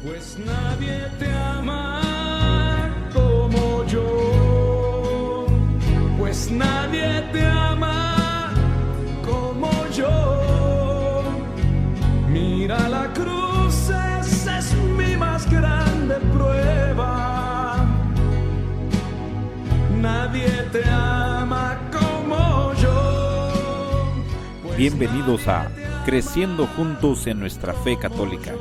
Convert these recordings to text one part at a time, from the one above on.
Pues nadie te ama como yo, pues nadie te ama como yo. Mira la cruz, esa es mi más grande prueba. Nadie te ama como yo. Bienvenidos a Creciendo Juntos en Nuestra Fe Católica,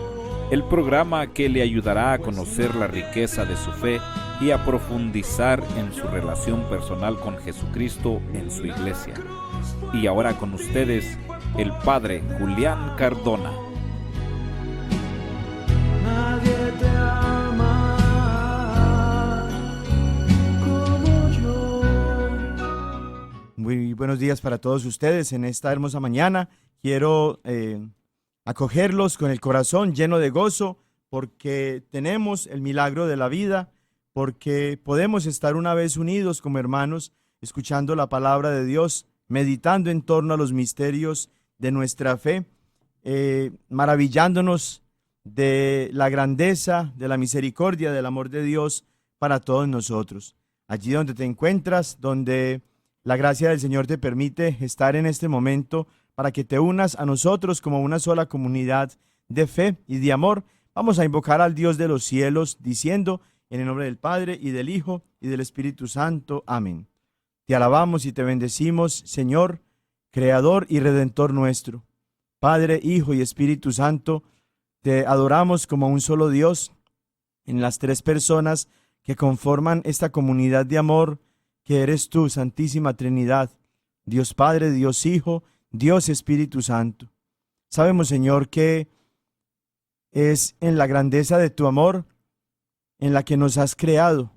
el programa que le ayudará a conocer la riqueza de su fe y a profundizar en su relación personal con Jesucristo en su iglesia. Y ahora con ustedes, el Padre Julián Cardona. Nadie te ama como yo. Muy buenos días para todos ustedes en esta hermosa mañana. Quiero acogerlos con el corazón lleno de gozo porque tenemos el milagro de la vida, porque podemos estar una vez unidos como hermanos, escuchando la palabra de Dios, meditando en torno a los misterios de nuestra fe, maravillándonos de la grandeza, de la misericordia, del amor de Dios para todos nosotros. Allí donde te encuentras, donde la gracia del Señor te permite estar en este momento para que te unas a nosotros como una sola comunidad de fe y de amor. Vamos a invocar al Dios de los cielos diciendo, en el nombre del Padre y del Hijo y del Espíritu Santo. Amén. Te alabamos y te bendecimos, Señor, Creador y Redentor nuestro. Padre, Hijo y Espíritu Santo, te adoramos como un solo Dios en las tres personas que conforman esta comunidad de amor que eres tú, Santísima Trinidad, Dios Padre, Dios Hijo, Dios Espíritu Santo. Sabemos, Señor, que es en la grandeza de tu amor en la que nos has creado,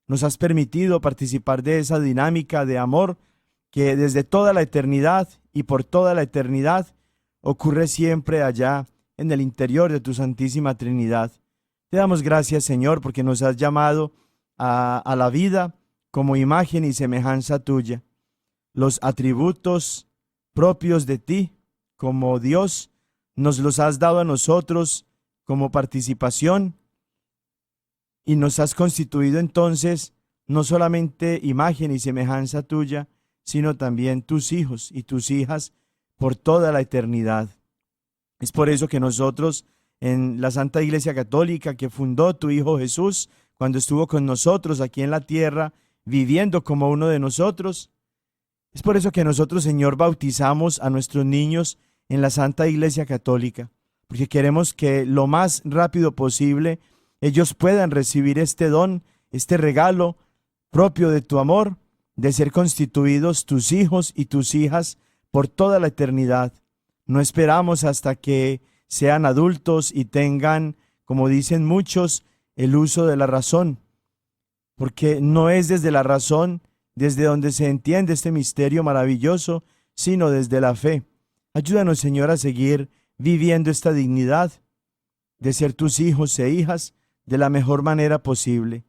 nos has permitido participar de esa dinámica de amor que desde toda la eternidad y por toda la eternidad ocurre siempre allá en el interior de tu Santísima Trinidad. Te damos gracias, Señor, porque nos has llamado a la vida como imagen y semejanza tuya. Los atributos propios de ti como Dios nos los has dado a nosotros como participación y nos has constituido entonces no solamente imagen y semejanza tuya, sino también tus hijos y tus hijas por toda la eternidad. Es por eso que nosotros en la Santa Iglesia Católica que fundó tu Hijo Jesús, cuando estuvo con nosotros aquí en la tierra, viviendo como uno de nosotros, es por eso que nosotros, Señor, bautizamos a nuestros niños en la Santa Iglesia Católica, porque queremos que lo más rápido posible ellos puedan recibir este don, este regalo propio de tu amor, de ser constituidos tus hijos y tus hijas por toda la eternidad. No esperamos hasta que sean adultos y tengan, como dicen muchos, el uso de la razón, porque no es desde la razón desde donde se entiende este misterio maravilloso, sino desde la fe. Ayúdanos, Señor, a seguir viviendo esta dignidad de ser tus hijos e hijas de la mejor manera posible.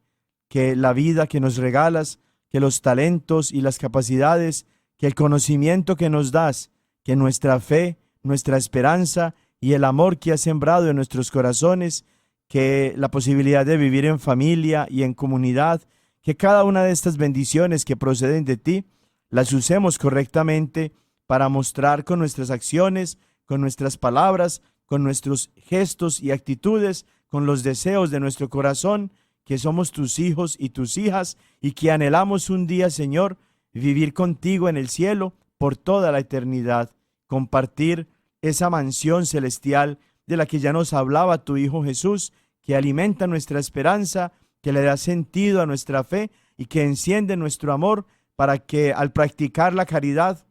Que la vida que nos regalas, que los talentos y las capacidades, que el conocimiento que nos das, que nuestra fe, nuestra esperanza y el amor que has sembrado en nuestros corazones, que la posibilidad de vivir en familia y en comunidad, que cada una de estas bendiciones que proceden de ti, las usemos correctamente para mostrar con nuestras acciones, con nuestras palabras, con nuestros gestos y actitudes, con los deseos de nuestro corazón, que somos tus hijos y tus hijas y que anhelamos un día, Señor, vivir contigo en el cielo por toda la eternidad, compartir esa mansión celestial de la que ya nos hablaba tu Hijo Jesús, que alimenta nuestra esperanza, que le da sentido a nuestra fe y que enciende nuestro amor para que al practicar la caridad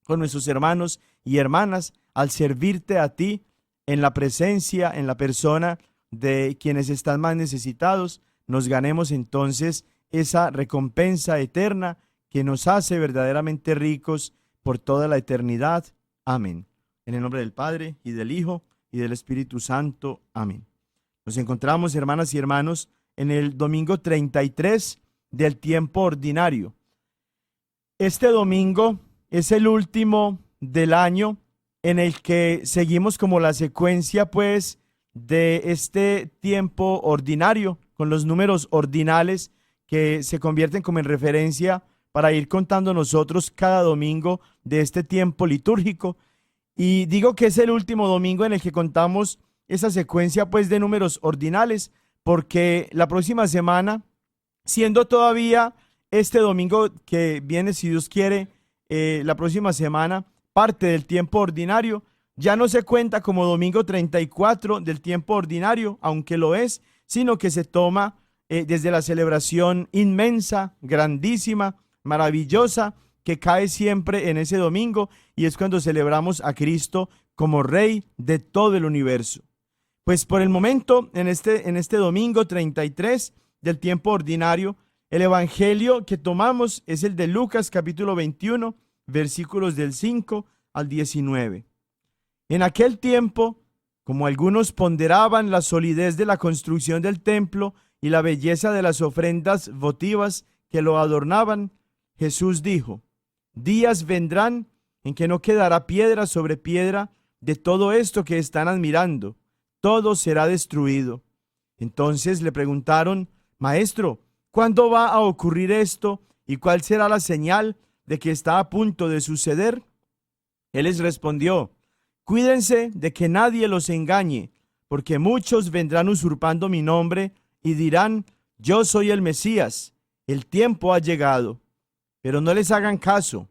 con nuestros hermanos y hermanas, al servirte a ti en la presencia, en la persona de quienes están más necesitados, nos ganemos entonces esa recompensa eterna que nos hace verdaderamente ricos por toda la eternidad. Amén. En el nombre del Padre, y del Hijo, y del Espíritu Santo. Amén. Nos encontramos, hermanas y hermanos, en el domingo 33 del tiempo ordinario. Este domingo es el último del año en el que seguimos como la secuencia, pues, de este tiempo ordinario, con los números ordinales que se convierten como en referencia para ir contando nosotros cada domingo de este tiempo litúrgico. Y digo que es el último domingo en el que contamos esa secuencia pues de números ordinales, porque la próxima semana, siendo todavía este domingo que viene, si Dios quiere, la próxima semana, parte del tiempo ordinario, ya no se cuenta como domingo 34 del tiempo ordinario, aunque lo es, sino que se toma desde la celebración inmensa, grandísima, maravillosa, que cae siempre en ese domingo, y es cuando celebramos a Cristo como Rey de todo el universo. Pues por el momento, en este domingo 33 del tiempo ordinario, el evangelio que tomamos es el de Lucas capítulo 21, versículos del 5 al 19. En aquel tiempo, como algunos ponderaban la solidez de la construcción del templo y la belleza de las ofrendas votivas que lo adornaban, Jesús dijo: días vendrán en que no quedará piedra sobre piedra de todo esto que están admirando, todo será destruido. Entonces le preguntaron: Maestro, ¿cuándo va a ocurrir esto y cuál será la señal de que está a punto de suceder? Él les respondió: cuídense de que nadie los engañe, porque muchos vendrán usurpando mi nombre y dirán: yo soy el Mesías, el tiempo ha llegado. Pero no les hagan caso.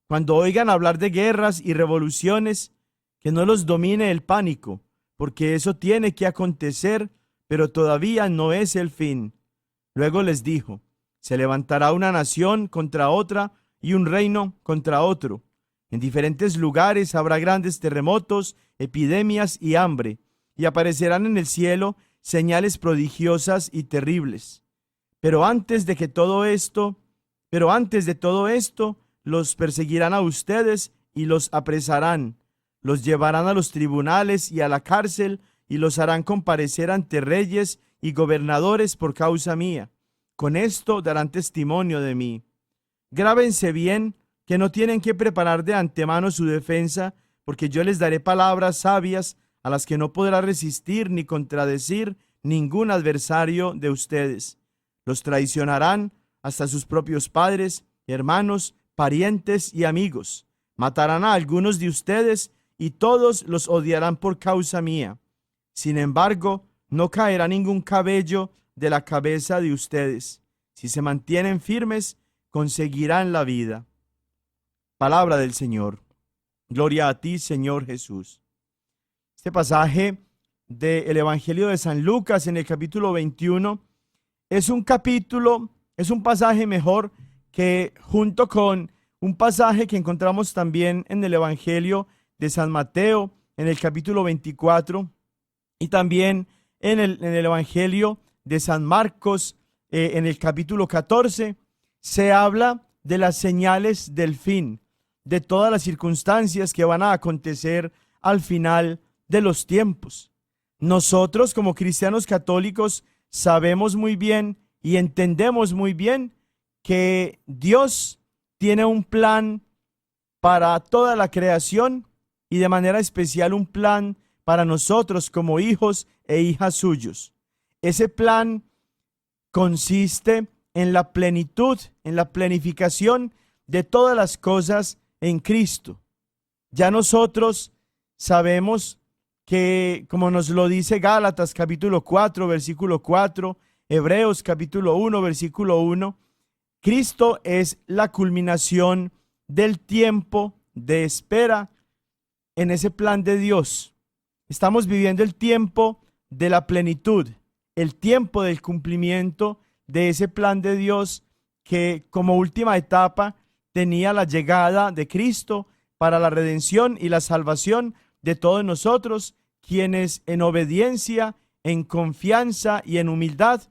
Cuando oigan hablar de guerras y revoluciones, que no los domine el pánico, porque eso tiene que acontecer, pero todavía no es el fin. Luego les dijo: se levantará una nación contra otra y un reino contra otro. En diferentes lugares habrá grandes terremotos, epidemias y hambre, y aparecerán en el cielo señales prodigiosas y terribles. Pero antes de todo esto, los perseguirán a ustedes y los apresarán. Los llevarán a los tribunales y a la cárcel y los harán comparecer ante reyes y gobernadores por causa mía. Con esto darán testimonio de mí. Grábense bien que no tienen que preparar de antemano su defensa, porque yo les daré palabras sabias a las que no podrá resistir ni contradecir ningún adversario de ustedes. Los traicionarán hasta sus propios padres, hermanos, parientes y amigos. Matarán a algunos de ustedes y todos los odiarán por causa mía. Sin embargo, no caerá ningún cabello de la cabeza de ustedes. Si se mantienen firmes, conseguirán la vida. Palabra del Señor. Gloria a ti, Señor Jesús. Este pasaje del Evangelio de San Lucas en el capítulo 21 es un pasaje mejor que junto con un pasaje que encontramos también en el Evangelio de San Mateo en el capítulo 24 y también en el Evangelio de San Marcos en el capítulo 14. Se habla de las señales del fin, de todas las circunstancias que van a acontecer al final de los tiempos. Nosotros, como cristianos católicos, sabemos muy bien y entendemos muy bien que Dios tiene un plan para toda la creación y de manera especial un plan para nosotros como hijos e hijas suyos. Ese plan consiste en la plenitud, en la plenificación de todas las cosas en Cristo. Ya nosotros sabemos que, como nos lo dice Gálatas capítulo 4, versículo 4, Hebreos capítulo 1, versículo 1, Cristo es la culminación del tiempo de espera en ese plan de Dios. Estamos viviendo el tiempo de la plenitud, el tiempo del cumplimiento de ese plan de Dios que como última etapa tenía la llegada de Cristo para la redención y la salvación de todos nosotros, quienes en obediencia, en confianza y en humildad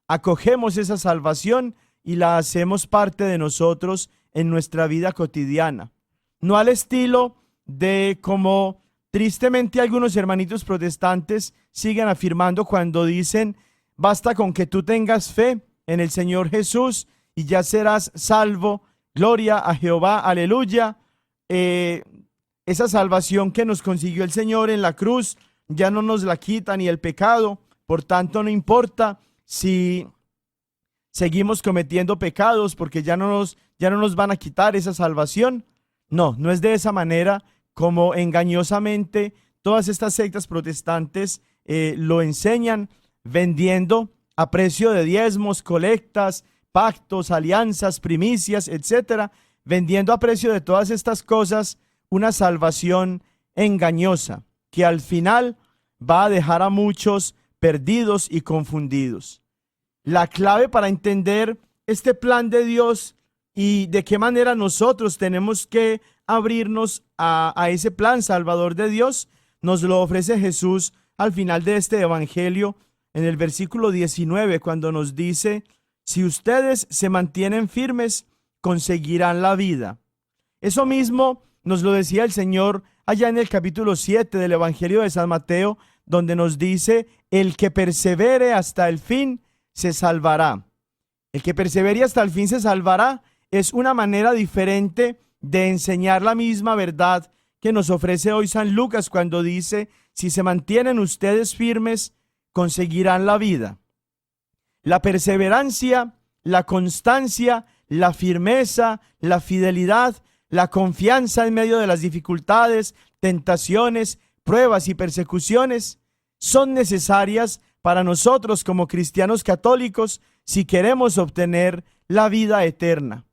acogemos esa salvación y la hacemos parte de nosotros en nuestra vida cotidiana. No al estilo de como tristemente algunos hermanitos protestantes siguen afirmando cuando dicen: basta con que tú tengas fe en el Señor Jesús y ya serás salvo. Gloria a Jehová, aleluya. Esa salvación que nos consiguió el Señor en la cruz ya no nos la quita ni el pecado, por tanto no importa si seguimos cometiendo pecados porque ya no nos van a quitar esa salvación. No, no es de esa manera como engañosamente todas estas sectas protestantes lo enseñan, vendiendo a precio de diezmos, colectas, pactos, alianzas, primicias, etcétera, vendiendo a precio de todas estas cosas una salvación engañosa que al final va a dejar a muchos perdidos y confundidos. La clave para entender este plan de Dios y de qué manera nosotros tenemos que abrirnos a ese plan salvador de Dios, nos lo ofrece Jesús al final de este evangelio en el versículo 19, cuando nos dice: si ustedes se mantienen firmes, conseguirán la vida. Eso mismo nos lo decía el Señor allá en el capítulo 7 del evangelio de San Mateo, donde nos dice: el que persevere hasta el fin se salvará. El que persevere hasta el fin se salvará es una manera diferente de enseñar la misma verdad que nos ofrece hoy San Lucas cuando dice: si se mantienen ustedes firmes, conseguirán la vida. La perseverancia, la constancia, la firmeza, la fidelidad, la confianza en medio de las dificultades, tentaciones, pruebas y persecuciones son necesarias para nosotros como cristianos católicos si queremos obtener la vida eterna.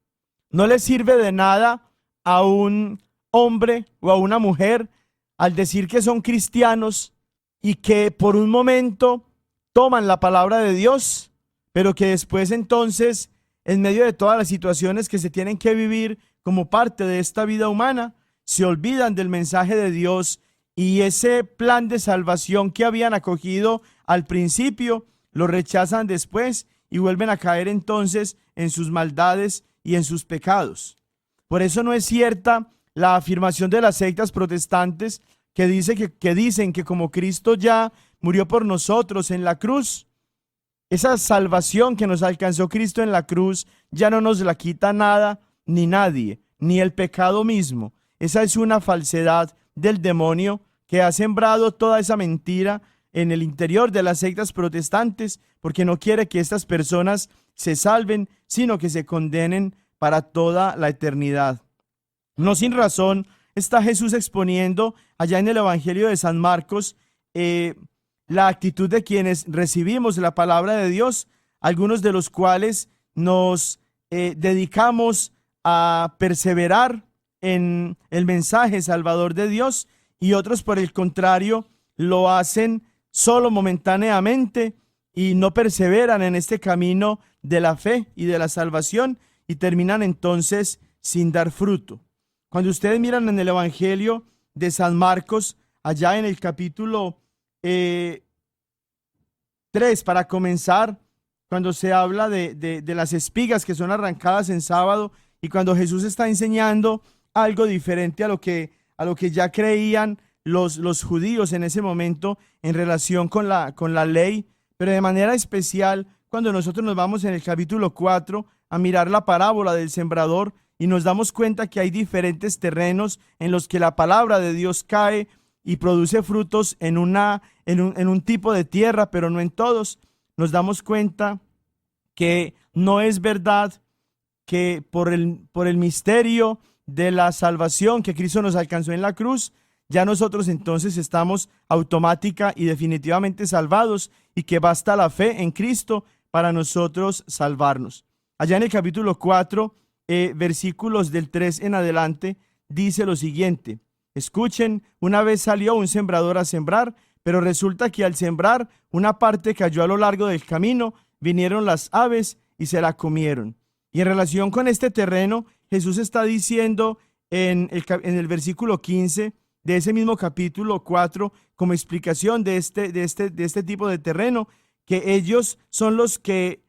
No le sirve de nada a un hombre o a una mujer al decir que son cristianos y que por un momento toman la palabra de Dios, pero que después entonces, en medio de todas las situaciones que se tienen que vivir como parte de esta vida humana, se olvidan del mensaje de Dios y ese plan de salvación que habían acogido al principio, lo rechazan después y vuelven a caer entonces en sus maldades y en sus pecados. Por eso no es cierta la afirmación de las sectas protestantes que dicen que como Cristo ya murió por nosotros en la cruz, esa salvación que nos alcanzó Cristo en la cruz ya no nos la quita nada ni nadie, ni el pecado mismo. Esa es una falsedad del demonio que ha sembrado toda esa mentira en el interior de las sectas protestantes, porque no quiere que estas personas se salven, sino que se condenen para toda la eternidad. No sin razón está Jesús exponiendo allá en el Evangelio de San Marcos la actitud de quienes recibimos la palabra de Dios, algunos de los cuales nos dedicamos a perseverar en el mensaje salvador de Dios, y otros por el contrario lo hacen solo momentáneamente y no perseveran en este camino de la fe y de la salvación y terminan entonces sin dar fruto. Cuando ustedes miran en el Evangelio de San Marcos, allá en el capítulo 3, para comenzar, cuando se habla de las espigas que son arrancadas en sábado, y cuando Jesús está enseñando algo diferente a lo que ya creían los judíos en ese momento en relación con la ley, pero de manera especial cuando nosotros nos vamos en el capítulo 4 a mirar la parábola del sembrador y nos damos cuenta que hay diferentes terrenos en los que la palabra de Dios cae y produce frutos en un tipo de tierra, pero no en todos. Nos damos cuenta que no es verdad que por el misterio de la salvación que Cristo nos alcanzó en la cruz, ya nosotros entonces estamos automática y definitivamente salvados, y que basta la fe en Cristo para nosotros salvarnos. Allá en el capítulo 4, versículos del 3 en adelante, dice lo siguiente: escuchen, una vez salió un sembrador a sembrar, pero resulta que al sembrar una parte cayó a lo largo del camino, vinieron las aves y se la comieron. Y en relación con este terreno, Jesús está diciendo en el versículo 15 de ese mismo capítulo 4, como explicación de este tipo de terreno, que ellos son los que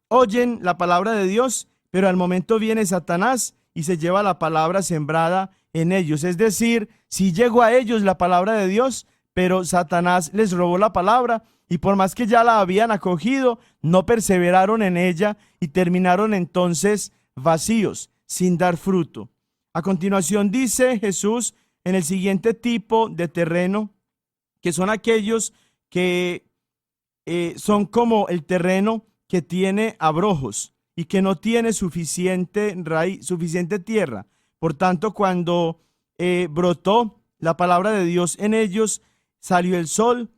oyen la palabra de Dios, pero al momento viene Satanás y se lleva la palabra sembrada en ellos. Es decir, sí llegó a ellos la palabra de Dios, pero Satanás les robó la palabra, y por más que ya la habían acogido, no perseveraron en ella y terminaron entonces vacíos, sin dar fruto. A continuación dice Jesús en el siguiente tipo de terreno, que son aquellos que son como el terreno que tiene abrojos y que no tiene suficiente raíz, suficiente tierra. Por tanto, cuando brotó la palabra de Dios en ellos, salió el sol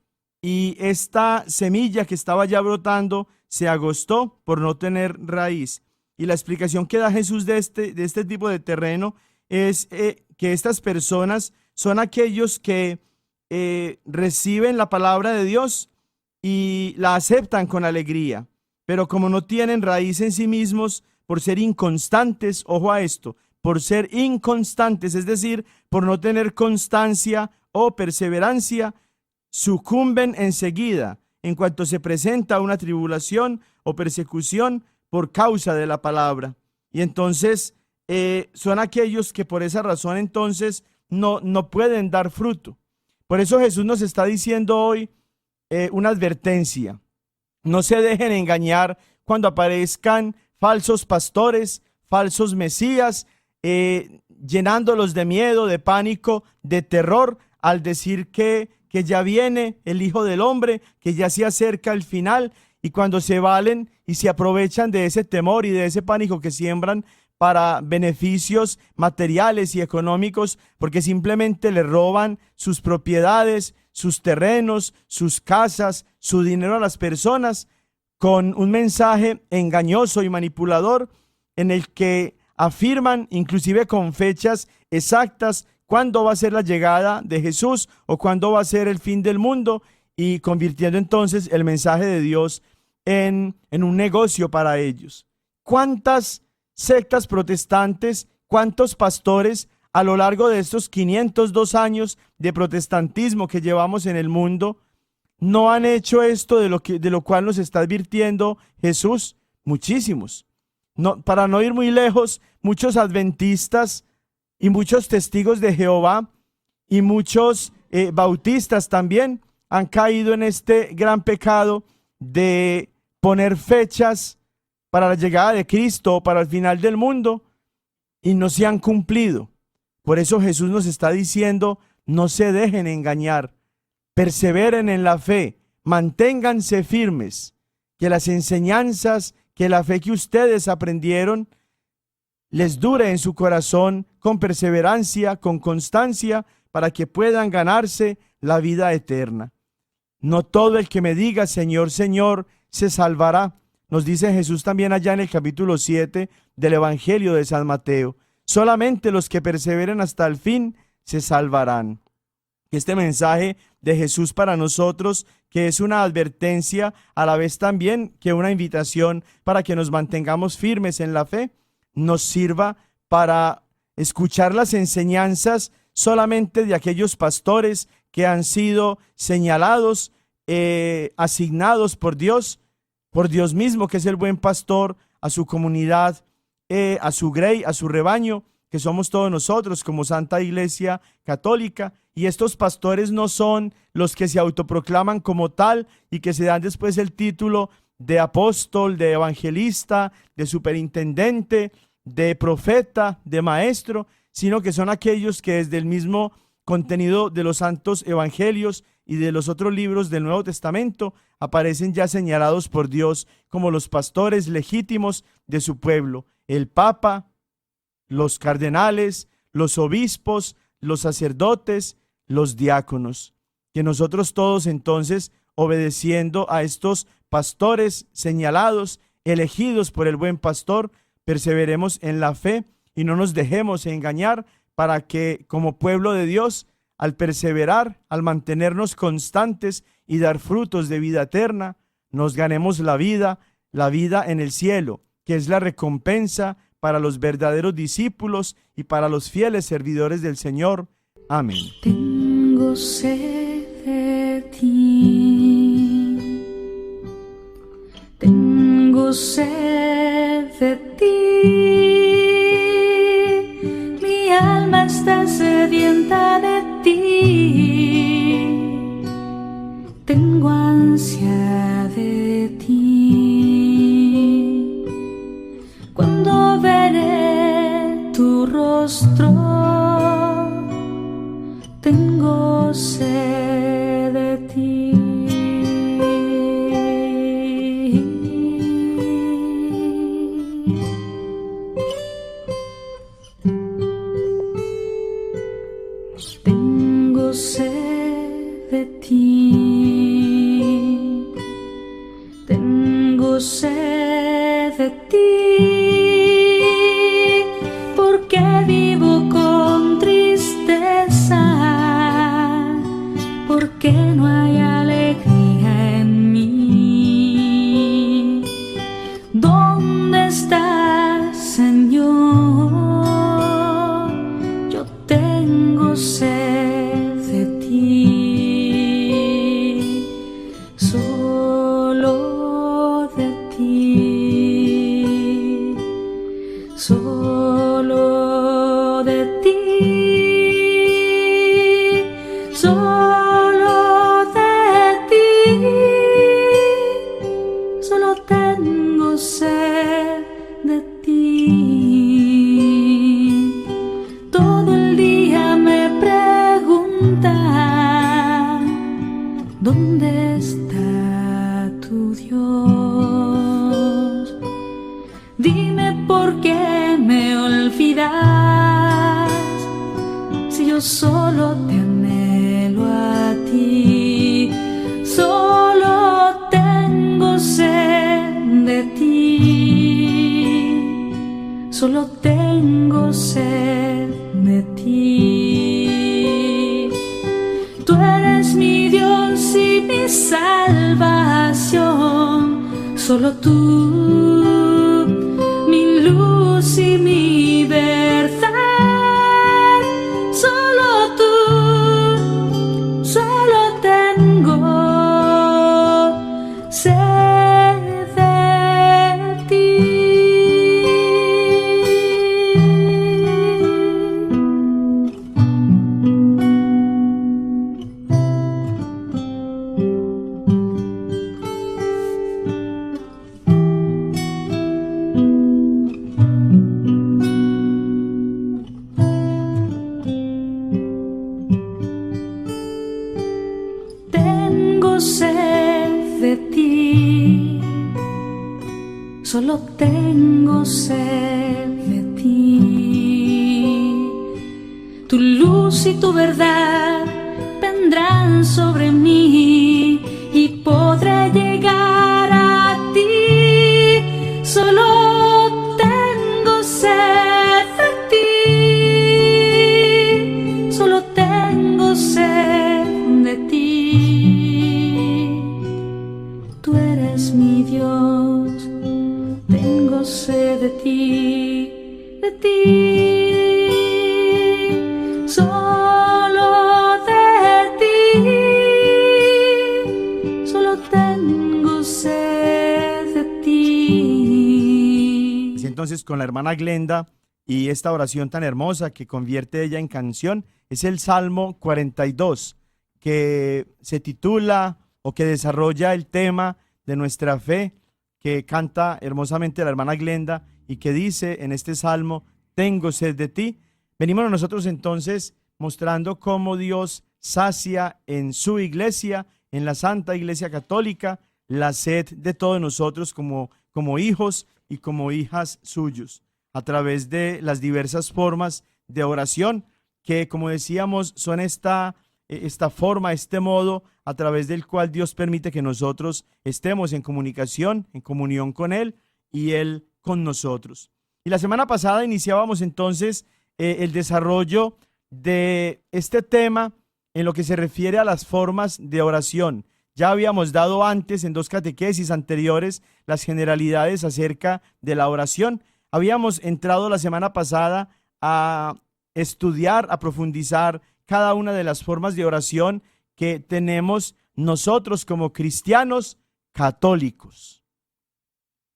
y esta semilla que estaba ya brotando se agostó por no tener raíz. Y la explicación que da Jesús de este tipo de terreno es que estas personas son aquellos que reciben la palabra de Dios y la aceptan con alegría, pero como no tienen raíz en sí mismos, por ser inconstantes, ojo a esto, por ser inconstantes, es decir, por no tener constancia o perseverancia, sucumben enseguida en cuanto se presenta una tribulación o persecución por causa de la palabra. Y entonces son aquellos que por esa razón entonces no pueden dar fruto. Por eso Jesús nos está diciendo hoy una advertencia. No se dejen engañar cuando aparezcan falsos pastores, falsos mesías, llenándolos de miedo, de pánico, de terror, al decir que ya viene el Hijo del Hombre, que ya se acerca el final, y cuando se valen y se aprovechan de ese temor y de ese pánico que siembran para beneficios materiales y económicos, porque simplemente le roban sus propiedades, sus terrenos, sus casas, su dinero a las personas, con un mensaje engañoso y manipulador en el que afirman, inclusive con fechas exactas, cuándo va a ser la llegada de Jesús o cuándo va a ser el fin del mundo, y convirtiendo entonces el mensaje de Dios en un negocio para ellos. ¿Cuántas sectas protestantes, cuántos pastores a lo largo de estos 502 años de protestantismo que llevamos en el mundo no han hecho esto de lo cual nos está advirtiendo Jesús? Muchísimos. Para no ir muy lejos, muchos adventistas y muchos testigos de Jehová y muchos bautistas también han caído en este gran pecado de poner fechas para la llegada de Cristo o para el final del mundo y no se han cumplido. Por eso Jesús nos está diciendo: no se dejen engañar, perseveren en la fe, manténganse firmes, que las enseñanzas, que la fe que ustedes aprendieron les dure en su corazón con perseverancia, con constancia, para que puedan ganarse la vida eterna. No todo el que me diga Señor, Señor, se salvará. Nos dice Jesús también allá en el capítulo 7 del Evangelio de San Mateo. Solamente los que perseveren hasta el fin se salvarán. Este mensaje de Jesús para nosotros, que es una advertencia, a la vez también que una invitación para que nos mantengamos firmes en la fe, nos sirva para escuchar las enseñanzas solamente de aquellos pastores que han sido señalados, asignados por Dios mismo, que es el buen pastor, a su comunidad, a su grey, a su rebaño, que somos todos nosotros como Santa Iglesia Católica. Y estos pastores no son los que se autoproclaman como tal y que se dan después el título de apóstol, de evangelista, de superintendente, de profeta, de maestro, sino que son aquellos que desde el mismo contenido de los santos evangelios y de los otros libros del Nuevo Testamento aparecen ya señalados por Dios como los pastores legítimos de su pueblo: el Papa, los cardenales, los obispos, los sacerdotes, los diáconos. Que nosotros todos entonces, obedeciendo a estos pastores señalados, elegidos por el buen pastor, perseveremos en la fe y no nos dejemos engañar, para que como pueblo de Dios, al perseverar, al mantenernos constantes y dar frutos de vida eterna, nos ganemos la vida en el cielo, que es la recompensa para los verdaderos discípulos y para los fieles servidores del Señor. Amén. Tengo sed de ti, tengo sed de ti, mi alma está sedienta de ti, tengo ansia de ti. Cuando veré tu rostro, tengo sed de tengo sed de ti, tengo sed de ti, porque vivo con tristeza, porque no hay alegría en mí. ¿Dónde estás, Señor? Yo tengo sed de ti, solo de ti, solo de ti, solo de ti, solo tengo sed de ti. Todo el día me pregunta, ¿dónde está tu Dios? Dime por qué me olvidas, si yo solo te anhelo a ti, solo tengo sed de ti, solo tengo sed de ti. Tú eres mi Dios y mi salvación, solo tú, mi luz y mi verdad, solo tú, solo tengo sed de ti. Tengo sed de ti, solo tengo sed de ti. Tu luz y tu verdad vendrán sobre mí y podré llegar a ti. Solo tengo sed de ti, solo tengo sed de ti. Tú eres mi Dios, tengo sed de ti, de ti, solo de ti, solo tengo sed de ti. Y entonces con la hermana Glenda y esta oración tan hermosa que convierte ella en canción es el Salmo 42, que se titula o que desarrolla el tema de nuestra fe, que canta hermosamente la hermana Glenda y que dice en este salmo: tengo sed de ti. Venimos nosotros entonces mostrando cómo Dios sacia en su iglesia, en la Santa Iglesia Católica, la sed de todos nosotros como hijos y como hijas suyos, a través de las diversas formas de oración que, como decíamos, son esta forma, este modo a través del cual Dios permite que nosotros estemos en comunicación, en comunión con Él y Él con nosotros. Y la semana pasada iniciábamos entonces el desarrollo de este tema en lo que se refiere a las formas de oración. Ya habíamos dado antes, en 2 catequesis anteriores, las generalidades acerca de la oración. Habíamos entrado la semana pasada a estudiar, a profundizar cada una de las formas de oración que tenemos nosotros como cristianos católicos.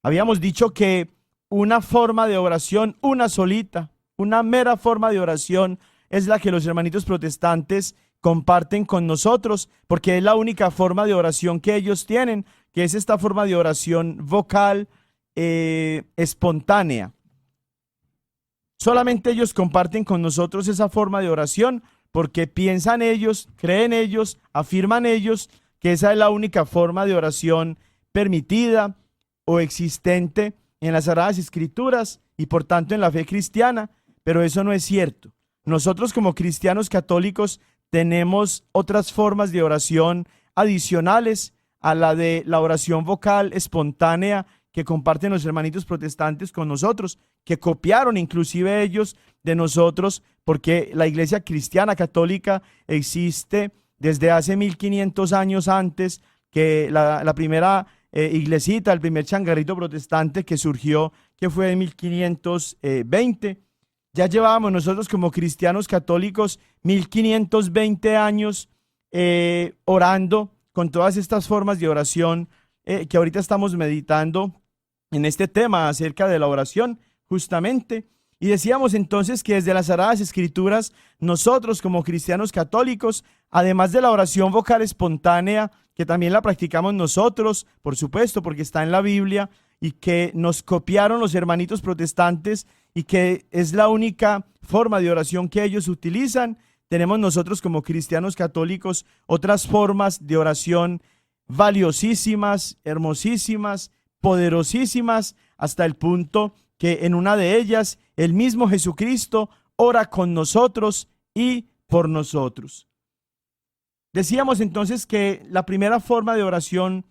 Habíamos dicho que una forma de oración, una solita, una mera forma de oración, es la que los hermanitos protestantes comparten con nosotros, porque es la única forma de oración que ellos tienen, que es esta forma de oración vocal espontánea. Solamente ellos comparten con nosotros esa forma de oración, porque piensan ellos, creen ellos, afirman ellos que esa es la única forma de oración permitida o existente en las Sagradas Escrituras y por tanto en la fe cristiana, pero eso no es cierto. Nosotros como cristianos católicos tenemos otras formas de oración adicionales a la de la oración vocal espontánea que comparten los hermanitos protestantes con nosotros, que copiaron inclusive ellos de nosotros, porque la iglesia cristiana católica existe desde hace 1500 años antes que la primera iglesita, el primer changarrito protestante que surgió, que fue en 1520. Ya llevábamos nosotros como cristianos católicos 1520 años orando con todas estas formas de oración que ahorita estamos meditando en este tema acerca de la oración, justamente. Y decíamos entonces que desde las Sagradas Escrituras, nosotros como cristianos católicos, además de la oración vocal espontánea, que también la practicamos nosotros, por supuesto, porque está en la Biblia, y que nos copiaron los hermanitos protestantes, y que es la única forma de oración que ellos utilizan, tenemos nosotros como cristianos católicos otras formas de oración valiosísimas, hermosísimas, poderosísimas, hasta el punto que en una de ellas el mismo Jesucristo ora con nosotros y por nosotros. Decíamos entonces que la primera forma de oración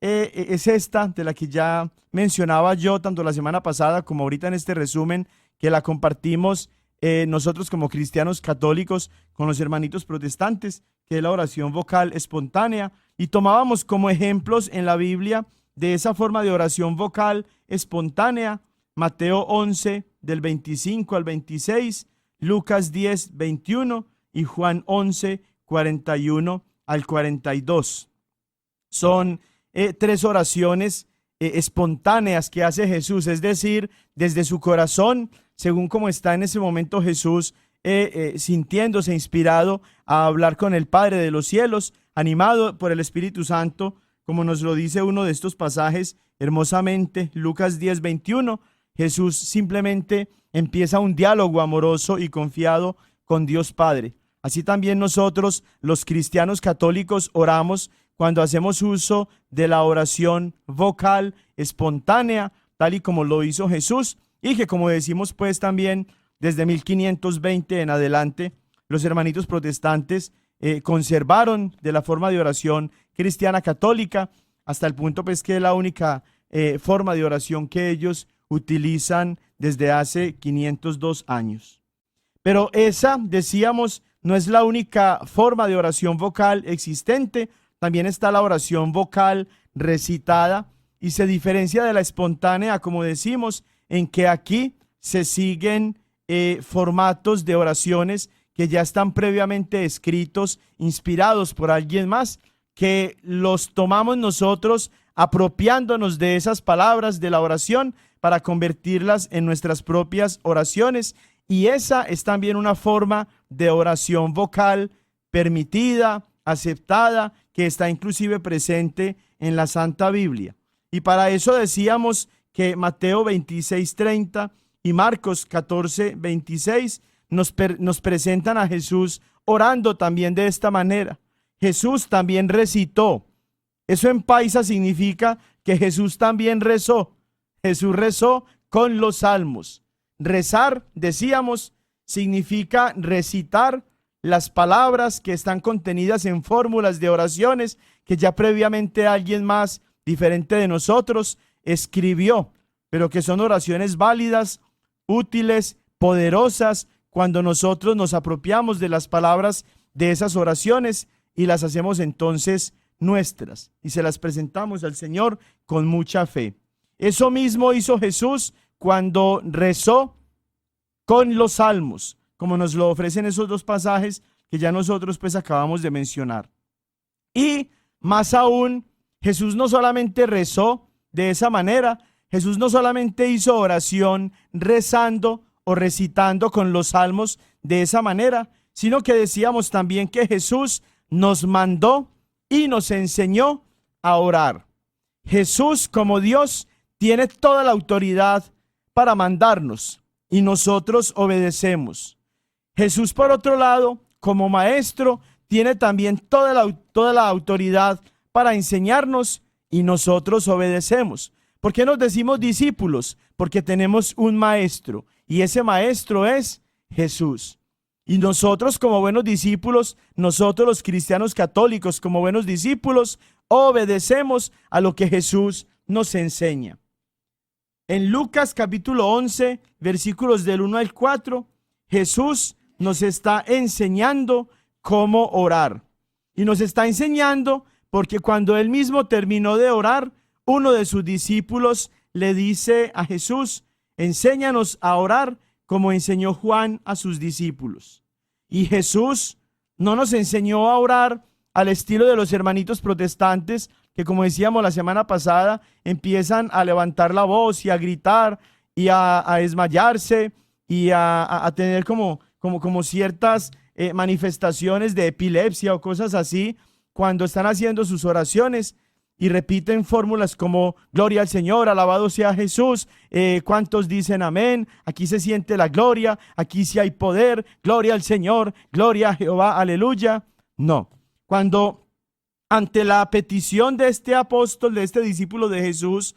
es esta, de la que ya mencionaba yo tanto la semana pasada como ahorita en este resumen, que la compartimos nosotros como cristianos católicos con los hermanitos protestantes, que es la oración vocal espontánea, y tomábamos como ejemplos en la Biblia de esa forma de oración vocal espontánea Mateo 11 del 25 al 26, Lucas 10, 21 y Juan 11, 41 al 42. Son tres oraciones espontáneas que hace Jesús, es decir, desde su corazón, según como está en ese momento Jesús sintiéndose inspirado a hablar con el Padre de los cielos, animado por el Espíritu Santo, como nos lo dice uno de estos pasajes hermosamente, Lucas 10, 21, Jesús simplemente empieza un diálogo amoroso y confiado con Dios Padre. Así también nosotros, los cristianos católicos, oramos cuando hacemos uso de la oración vocal espontánea, tal y como lo hizo Jesús, y que, como decimos pues también desde 1520 en adelante, los hermanitos protestantes conservaron de la forma de oración cristiana católica, hasta el punto pues que es la única forma de oración que ellos utilizan desde hace 502 años. Pero esa, decíamos, no es la única forma de oración vocal existente. También está la oración vocal recitada, y se diferencia de la espontánea, como decimos, en que aquí se siguen formatos de oraciones que ya están previamente escritos, inspirados por alguien más, que los tomamos nosotros apropiándonos de esas palabras de la oración para convertirlas en nuestras propias oraciones. Y esa es también una forma de oración vocal permitida, aceptada, que está inclusive presente en la Santa Biblia. Y para eso decíamos que Mateo 26:30 y Marcos 14:26 nos presentan a Jesús orando también de esta manera. Jesús también recitó. Eso en paisa significa que Jesús también rezó. Jesús rezó con los salmos. Rezar, decíamos, significa recitar las palabras que están contenidas en fórmulas de oraciones que ya previamente alguien más, diferente de nosotros, escribió, pero que son oraciones válidas, útiles, poderosas, cuando nosotros nos apropiamos de las palabras de esas oraciones y las hacemos entonces nuestras y se las presentamos al Señor con mucha fe. Eso mismo hizo Jesús cuando rezó con los salmos, como nos lo ofrecen esos dos pasajes que ya nosotros pues acabamos de mencionar. Y más aún, Jesús no solamente rezó de esa manera, Jesús no solamente hizo oración rezando o recitando con los salmos de esa manera, sino que decíamos también que Jesús nos mandó y nos enseñó a orar. Jesús, como Dios, tiene toda la autoridad para mandarnos y nosotros obedecemos. Jesús, por otro lado, como maestro, tiene también toda la autoridad para enseñarnos y nosotros obedecemos. ¿Por qué nos decimos discípulos? Porque tenemos un maestro y ese maestro es Jesús. Y nosotros como buenos discípulos, nosotros los cristianos católicos como buenos discípulos, obedecemos a lo que Jesús nos enseña. En Lucas capítulo 11, versículos del 1 al 4, Jesús nos está enseñando cómo orar. Y nos está enseñando porque cuando él mismo terminó de orar, uno de sus discípulos le dice a Jesús: enséñanos a orar como enseñó Juan a sus discípulos. Y Jesús no nos enseñó a orar al estilo de los hermanitos protestantes que, como decíamos la semana pasada, empiezan a levantar la voz y a gritar y a desmayarse y a tener como ciertas manifestaciones de epilepsia o cosas así cuando están haciendo sus oraciones, y repiten fórmulas como gloria al Señor, alabado sea Jesús, ¿cuántos dicen amén? Aquí se siente la gloria, aquí sí hay poder, gloria al Señor, gloria a Jehová, aleluya. No, cuando ante la petición de este apóstol, de este discípulo de Jesús,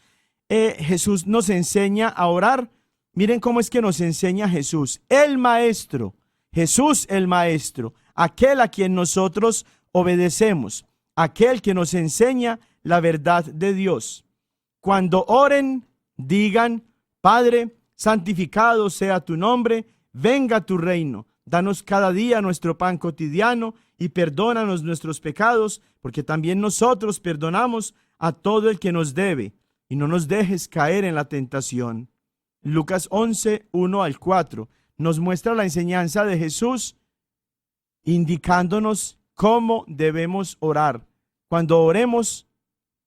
Jesús nos enseña a orar. Miren cómo es que nos enseña Jesús, el Maestro, Jesús el Maestro, aquel a quien nosotros obedecemos, aquel que nos enseña la verdad de Dios. Cuando oren, digan: Padre, santificado sea tu nombre, venga tu reino, danos cada día nuestro pan cotidiano y perdónanos nuestros pecados, porque también nosotros perdonamos a todo el que nos debe, y no nos dejes caer en la tentación. Lucas 11, 1 al 4 nos muestra la enseñanza de Jesús, indicándonos cómo debemos orar. Cuando oremos,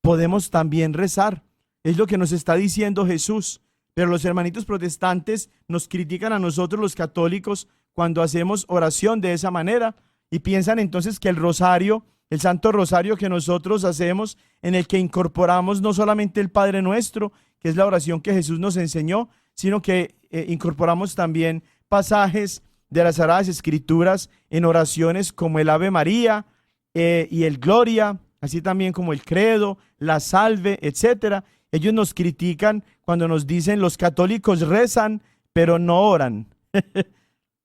podemos también rezar. Es lo que nos está diciendo Jesús. Pero los hermanitos protestantes nos critican a nosotros los católicos cuando hacemos oración de esa manera y piensan entonces que el rosario, el Santo Rosario que nosotros hacemos, en el que incorporamos no solamente el Padre Nuestro, que es la oración que Jesús nos enseñó, sino que incorporamos también pasajes de las Sagradas Escrituras en oraciones como el Ave María y el Gloria, así también como el Credo, la Salve, etcétera. Ellos nos critican cuando nos dicen: los católicos rezan, pero no oran.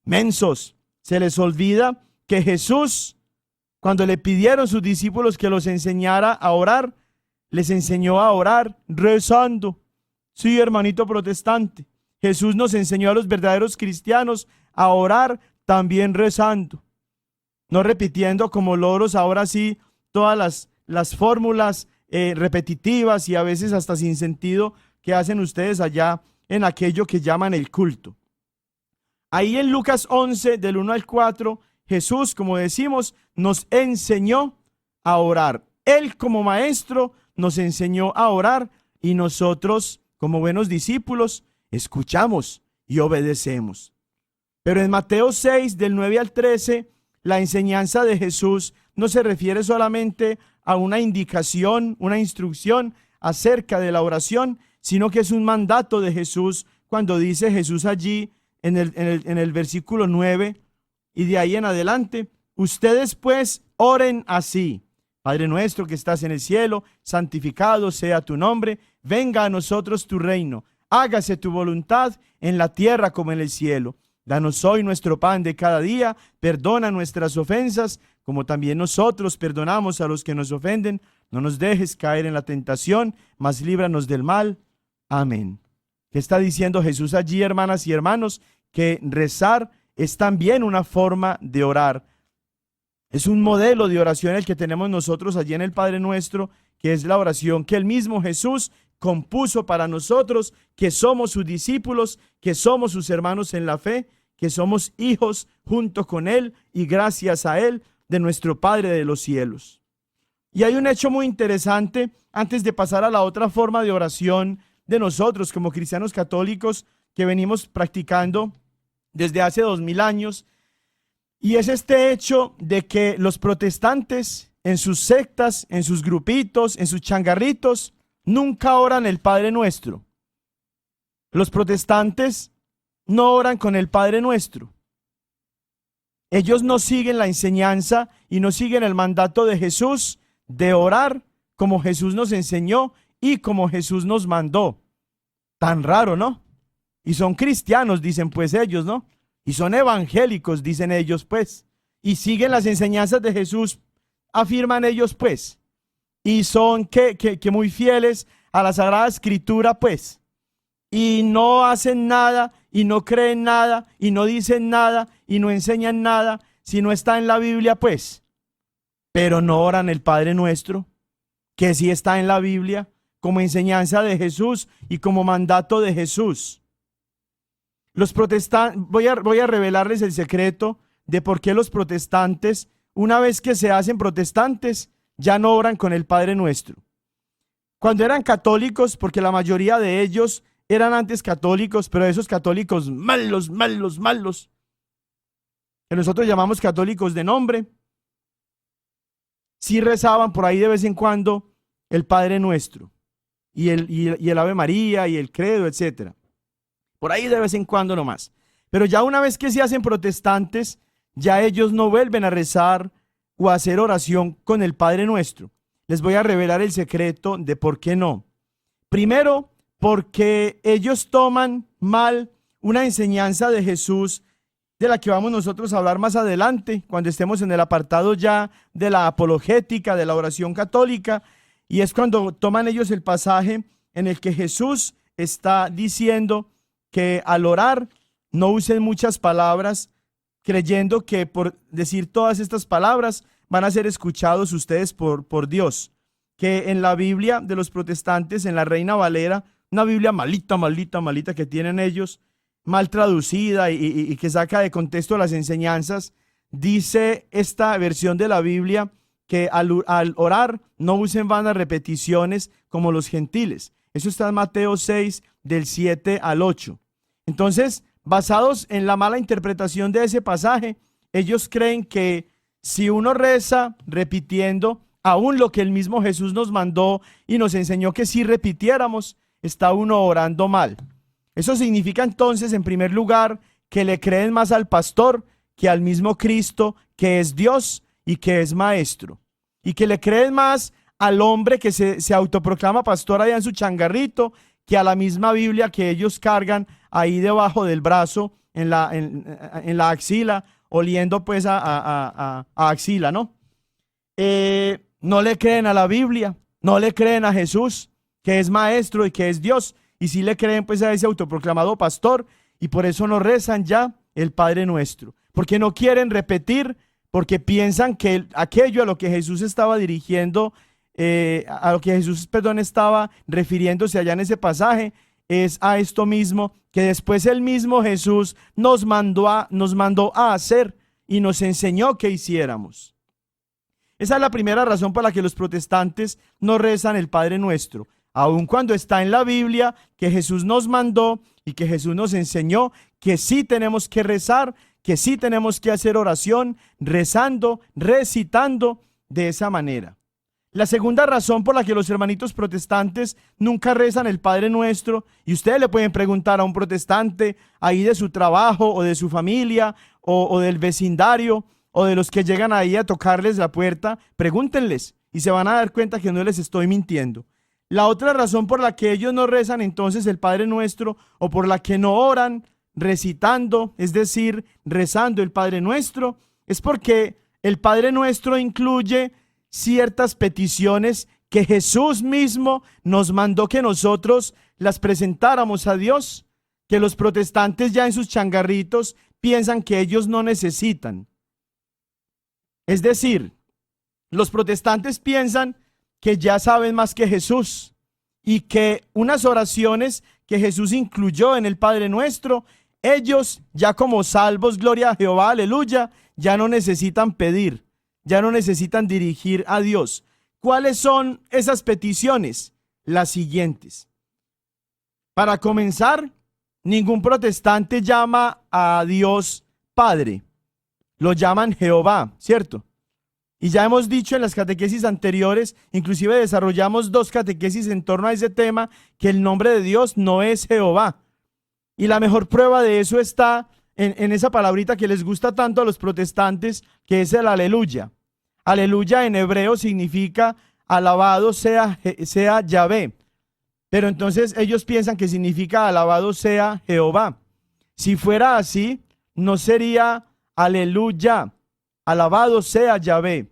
Mensos, se les olvida que Jesús, cuando le pidieron sus discípulos que los enseñara a orar, les enseñó a orar rezando. Sí, hermanito protestante, Jesús nos enseñó a los verdaderos cristianos a orar también rezando, no repitiendo como loros ahora sí todas las fórmulas repetitivas y a veces hasta sin sentido que hacen ustedes allá en aquello que llaman el culto. Ahí en Lucas 11, del 1 al 4, Jesús, como decimos, nos enseñó a orar. Él como maestro nos enseñó a orar y nosotros, como buenos discípulos, escuchamos y obedecemos. Pero en Mateo 6, del 9 al 13, la enseñanza de Jesús no se refiere solamente a una indicación, una instrucción acerca de la oración, sino que es un mandato de Jesús cuando dice Jesús allí en el versículo 9 y de ahí en adelante: ustedes pues oren así: Padre nuestro que estás en el cielo, santificado sea tu nombre, venga a nosotros tu reino, hágase tu voluntad en la tierra como en el cielo. Danos hoy nuestro pan de cada día, perdona nuestras ofensas, como también nosotros perdonamos a los que nos ofenden. No nos dejes caer en la tentación, mas líbranos del mal. Amén. ¿Qué está diciendo Jesús allí, hermanas y hermanos? Que rezar es también una forma de orar. Es un modelo de oración el que tenemos nosotros allí en el Padre Nuestro, que es la oración que el mismo Jesús compuso para nosotros, que somos sus discípulos, que somos sus hermanos en la fe, que somos hijos junto con Él y gracias a Él de nuestro Padre de los cielos. Y hay un hecho muy interesante antes de pasar a la otra forma de oración de nosotros como cristianos católicos que venimos practicando desde hace 2000 años, y es este hecho de que los protestantes en sus sectas, en sus grupitos, en sus changarritos, nunca oran el Padre Nuestro. Los protestantes no oran con el Padre Nuestro. Ellos no siguen la enseñanza y no siguen el mandato de Jesús de orar como Jesús nos enseñó y como Jesús nos mandó. Tan raro, ¿no? Y son cristianos, dicen pues ellos, ¿no? y son evangélicos, dicen ellos, pues, y siguen las enseñanzas de Jesús, afirman ellos, pues, y son que muy fieles a la Sagrada Escritura, pues, y no hacen nada, y no creen nada, y no dicen nada, y no enseñan nada, si no está en la Biblia, pues, pero no oran el Padre Nuestro, que sí está en la Biblia, como enseñanza de Jesús y como mandato de Jesús. Los protestantes, voy a revelarles el secreto de por qué los protestantes, una vez que se hacen protestantes, ya no oran con el Padre Nuestro. Cuando eran católicos, porque la mayoría de ellos eran antes católicos, pero esos católicos malos, que nosotros llamamos católicos de nombre, sí rezaban por ahí de vez en cuando el Padre Nuestro y el Ave María y el Credo, etcétera. Por ahí de vez en cuando nomás. Pero ya una vez que se hacen protestantes, ya ellos no vuelven a rezar o a hacer oración con el Padre Nuestro. Les voy a revelar el secreto de por qué no. Primero, porque ellos toman mal una enseñanza de Jesús de la que vamos nosotros a hablar más adelante, cuando estemos en el apartado ya de la apologética, de la oración católica, y es cuando toman ellos el pasaje en el que Jesús está diciendo que al orar no usen muchas palabras, creyendo que por decir todas estas palabras van a ser escuchados ustedes por Dios. Que en la Biblia de los protestantes, en la Reina Valera, una Biblia malita que tienen ellos, mal traducida y que saca de contexto las enseñanzas, dice esta versión de la Biblia que al orar no usen vanas repeticiones como los gentiles. Eso está en Mateo 6, del 7 al 8. Entonces, basados en la mala interpretación de ese pasaje, ellos creen que si uno reza repitiendo aún lo que el mismo Jesús nos mandó y nos enseñó que si repitiéramos, está uno orando mal. Eso significa entonces, en primer lugar, que le creen más al pastor que al mismo Cristo, que es Dios y que es maestro. Y que le creen más al hombre que se autoproclama pastor allá en su changarrito, que a la misma Biblia que ellos cargan ahí debajo del brazo, en la axila, oliendo pues a axila, ¿no? No le creen a la Biblia, no le creen a Jesús, que es maestro y que es Dios, y sí le creen pues a ese autoproclamado pastor, y por eso no rezan ya el Padre Nuestro, porque no quieren repetir, porque piensan que aquello a lo que Jesús estaba dirigiendo, a lo que Jesús, estaba refiriéndose allá en ese pasaje, es a esto mismo que después el mismo Jesús nos mandó a hacer y nos enseñó que hiciéramos. Esa es la primera razón por la que los protestantes no rezan el Padre Nuestro, aun cuando está en la Biblia que Jesús nos mandó y que Jesús nos enseñó que sí tenemos que rezar, que sí tenemos que hacer oración, rezando, recitando de esa manera. La segunda razón por la que los hermanitos protestantes nunca rezan el Padre Nuestro, y ustedes le pueden preguntar a un protestante ahí de su trabajo o de su familia o del vecindario o de los que llegan ahí a tocarles la puerta, pregúntenles y se van a dar cuenta que no les estoy mintiendo. La otra razón por la que ellos no rezan entonces el Padre Nuestro, o por la que no oran recitando, es decir, rezando el Padre Nuestro, es porque el Padre Nuestro incluye ciertas peticiones que Jesús mismo nos mandó que nosotros las presentáramos a Dios, que los protestantes ya en sus changarritos piensan que ellos no necesitan. Es decir, los protestantes piensan que ya saben más que Jesús y que unas oraciones que Jesús incluyó en el Padre Nuestro, ellos ya como salvos, gloria a Jehová, aleluya, ya no necesitan pedir. Ya no necesitan dirigir a Dios. ¿Cuáles son esas peticiones? Las siguientes. Para comenzar, ningún protestante llama a Dios Padre. Lo llaman Jehová, ¿cierto? Y ya hemos dicho en las catequesis anteriores, inclusive desarrollamos 2 catequesis en torno a ese tema, que el nombre de Dios no es Jehová. Y la mejor prueba de eso está en esa palabrita que les gusta tanto a los protestantes, que es el aleluya. Aleluya en hebreo significa alabado sea Yahvé. Pero entonces ellos piensan que significa alabado sea Jehová. Si fuera así, no sería aleluya, alabado sea Yahvé.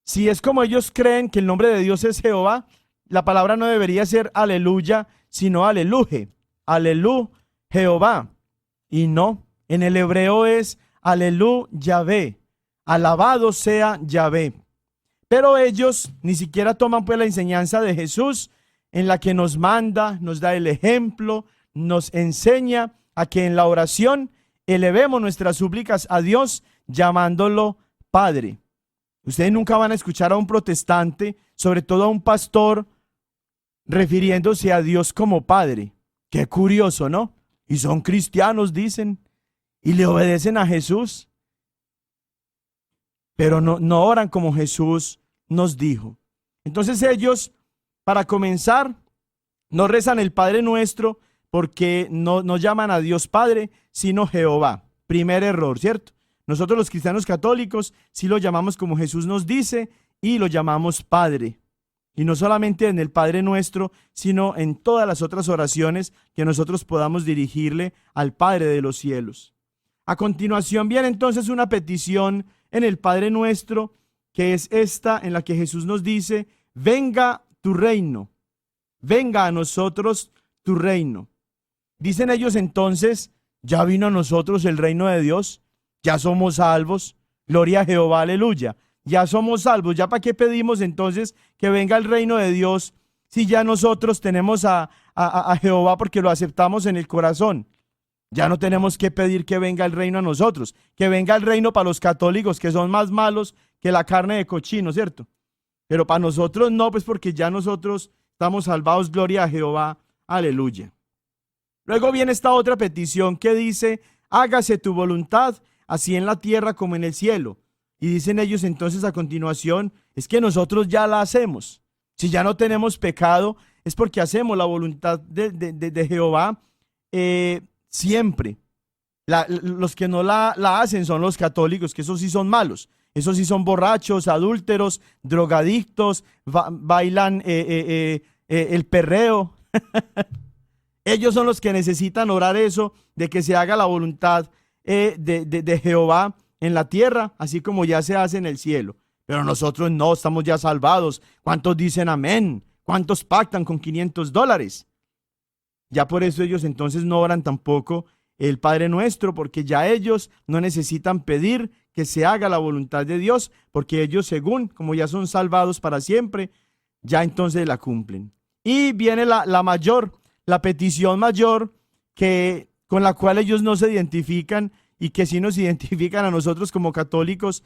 Si es como ellos creen que el nombre de Dios es Jehová, la palabra no debería ser aleluya, sino aleluje, alelú Jehová. Y no, en el hebreo es alelú Yahvé, alabado sea Yahvé. Pero ellos ni siquiera toman pues la enseñanza de Jesús, en la que nos manda, nos da el ejemplo, nos enseña a que en la oración elevemos nuestras súplicas a Dios llamándolo Padre. Ustedes nunca van a escuchar a un protestante, sobre todo a un pastor, refiriéndose a Dios como Padre. Qué curioso, ¿no? Y son cristianos, dicen, y le obedecen a Jesús, pero no oran como Jesús nos dijo. Entonces ellos, para comenzar, no rezan el Padre Nuestro porque no llaman a Dios Padre, sino Jehová. Primer error, ¿cierto? Nosotros los cristianos católicos sí lo llamamos como Jesús nos dice y lo llamamos Padre. Y no solamente en el Padre Nuestro, sino en todas las otras oraciones que nosotros podamos dirigirle al Padre de los cielos. A continuación viene entonces una petición en el Padre Nuestro, que es esta en la que Jesús nos dice: venga tu reino, venga a nosotros tu reino. Dicen ellos entonces: ya vino a nosotros el reino de Dios, ya somos salvos, gloria a Jehová, aleluya, ya somos salvos, ya para qué pedimos entonces que venga el reino de Dios si ya nosotros tenemos a Jehová porque lo aceptamos en el corazón. Ya no tenemos que pedir que venga el reino a nosotros, que venga el reino para los católicos que son más malos que la carne de cochino, ¿cierto? Pero para nosotros no, pues porque ya nosotros estamos salvados, gloria a Jehová, aleluya. Luego viene esta otra petición que dice: hágase tu voluntad, así en la tierra como en el cielo. Y dicen ellos entonces a continuación: es que nosotros ya la hacemos. Si ya no tenemos pecado, es porque hacemos la voluntad de Jehová siempre. Los que no la hacen son los católicos, que esos sí son malos. Esos sí son borrachos, adúlteros, drogadictos, bailan el perreo. Ellos son los que necesitan orar eso, de que se haga la voluntad de Jehová en la tierra, así como ya se hace en el cielo. Pero nosotros no, estamos ya salvados. ¿Cuántos dicen amén? ¿Cuántos pactan con $500? Ya por eso ellos entonces no oran tampoco el Padre Nuestro, porque ya ellos no necesitan pedir que se haga la voluntad de Dios, porque ellos, según como ya son salvados para siempre, ya entonces la cumplen. Y viene la petición mayor, con la cual ellos no se identifican y que sí nos identifican a nosotros como católicos,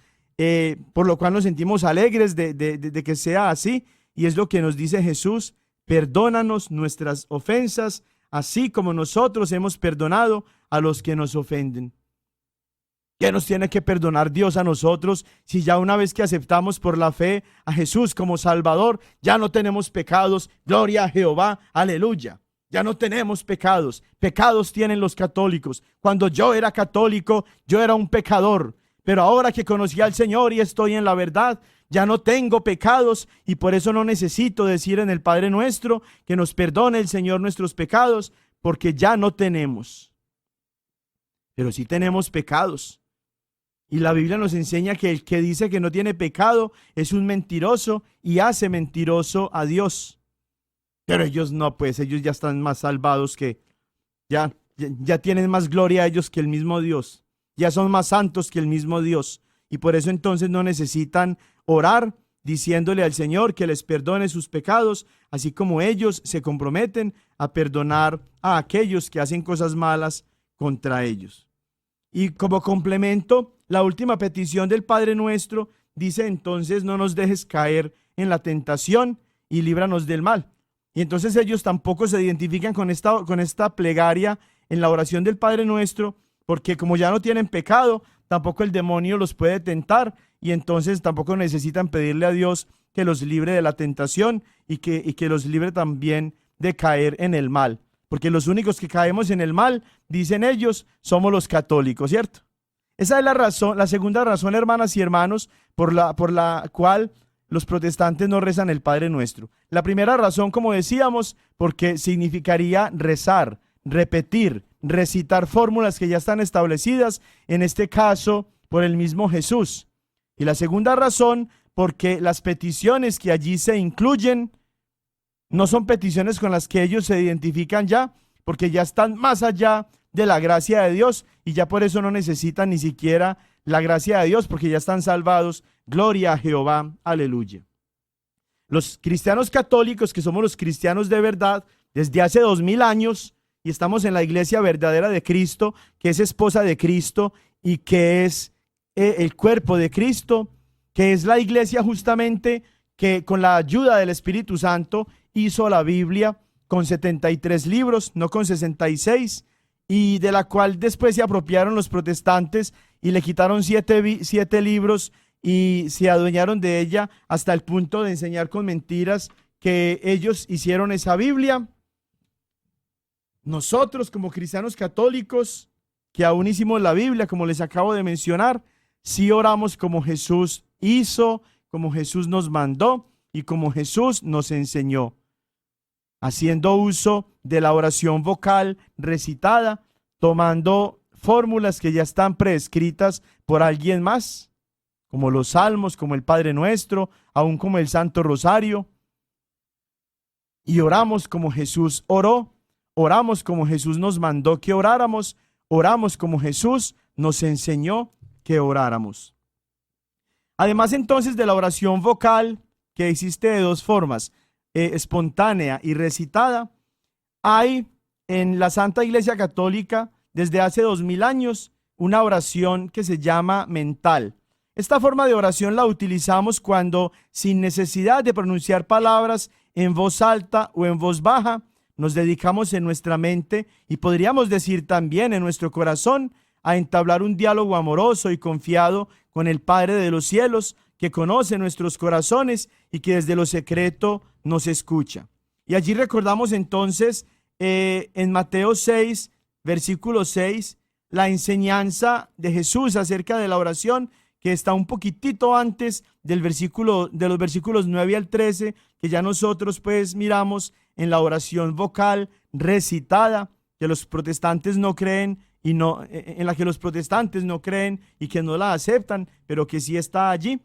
por lo cual nos sentimos alegres de que sea así, y es lo que nos dice Jesús: perdónanos nuestras ofensas, así como nosotros hemos perdonado a los que nos ofenden. ¿Qué nos tiene que perdonar Dios a nosotros si ya una vez que aceptamos por la fe a Jesús como Salvador, ya no tenemos pecados? Gloria a Jehová, aleluya. Ya no tenemos pecados. Pecados tienen los católicos. Cuando yo era católico, yo era un pecador. Pero ahora que conocí al Señor y estoy en la verdad, ya no tengo pecados, y por eso no necesito decir en el Padre Nuestro que nos perdone el Señor nuestros pecados, porque ya no tenemos. Pero sí tenemos pecados. Y la Biblia nos enseña que el que dice que no tiene pecado es un mentiroso y hace mentiroso a Dios. Pero ellos no, pues ellos ya están más salvados que, ya tienen más gloria a ellos que el mismo Dios. Ya son más santos que el mismo Dios. Y por eso entonces no necesitan orar diciéndole al Señor que les perdone sus pecados, así como ellos se comprometen a perdonar a aquellos que hacen cosas malas contra ellos. Y como complemento, la última petición del Padre Nuestro dice entonces: no nos dejes caer en la tentación y líbranos del mal. Y entonces ellos tampoco se identifican con esta plegaria en la oración del Padre Nuestro, porque como ya no tienen pecado, tampoco el demonio los puede tentar, y entonces tampoco necesitan pedirle a Dios que los libre de la tentación y que los libre también de caer en el mal. Porque los únicos que caemos en el mal, dicen ellos, somos los católicos, ¿cierto? Esa es la razón, la segunda razón, hermanas y hermanos, por la cual los protestantes no rezan el Padre Nuestro. La primera razón, como decíamos, porque significaría rezar, repetir, recitar fórmulas que ya están establecidas, en este caso por el mismo Jesús. Y la segunda razón, porque las peticiones que allí se incluyen no son peticiones con las que ellos se identifican ya, porque ya están más allá de la gracia de Dios y ya por eso no necesitan ni siquiera la gracia de Dios, porque ya están salvados. Gloria a Jehová, aleluya. Los cristianos católicos, que somos los cristianos de verdad, desde hace 2000 años, y estamos en la iglesia verdadera de Cristo, que es esposa de Cristo y que es el cuerpo de Cristo, que es la iglesia justamente que con la ayuda del Espíritu Santo hizo la Biblia con 73 libros, no con 66, y de la cual después se apropiaron los protestantes y le quitaron siete libros y se adueñaron de ella hasta el punto de enseñar con mentiras que ellos hicieron esa Biblia. Nosotros, como cristianos católicos, que aún hicimos la Biblia, como les acabo de mencionar, sí oramos como Jesús hizo, como Jesús nos mandó y como Jesús nos enseñó, haciendo uso de la oración vocal recitada, tomando fórmulas que ya están prescritas por alguien más, como los salmos, como el Padre Nuestro, aún como el Santo Rosario. Y oramos como Jesús oró, oramos como Jesús nos mandó que oráramos, oramos como Jesús nos enseñó que oráramos. Además entonces de la oración vocal, que existe de dos formas, espontánea y recitada, hay en la Santa Iglesia Católica desde hace 2000 años una oración que se llama mental. Esta forma de oración la utilizamos cuando, sin necesidad de pronunciar palabras en voz alta o en voz baja, nos dedicamos en nuestra mente y podríamos decir también en nuestro corazón a entablar un diálogo amoroso y confiado con el Padre de los cielos, que conoce nuestros corazones y que desde lo secreto nos escucha. Y allí recordamos entonces en Mateo 6, versículo 6, la enseñanza de Jesús acerca de la oración, que está un poquitito antes de los versículos 9 al 13, que ya nosotros pues miramos en la oración vocal recitada, que los protestantes no creen y no, en la que los protestantes no creen y que no la aceptan, pero que sí está allí.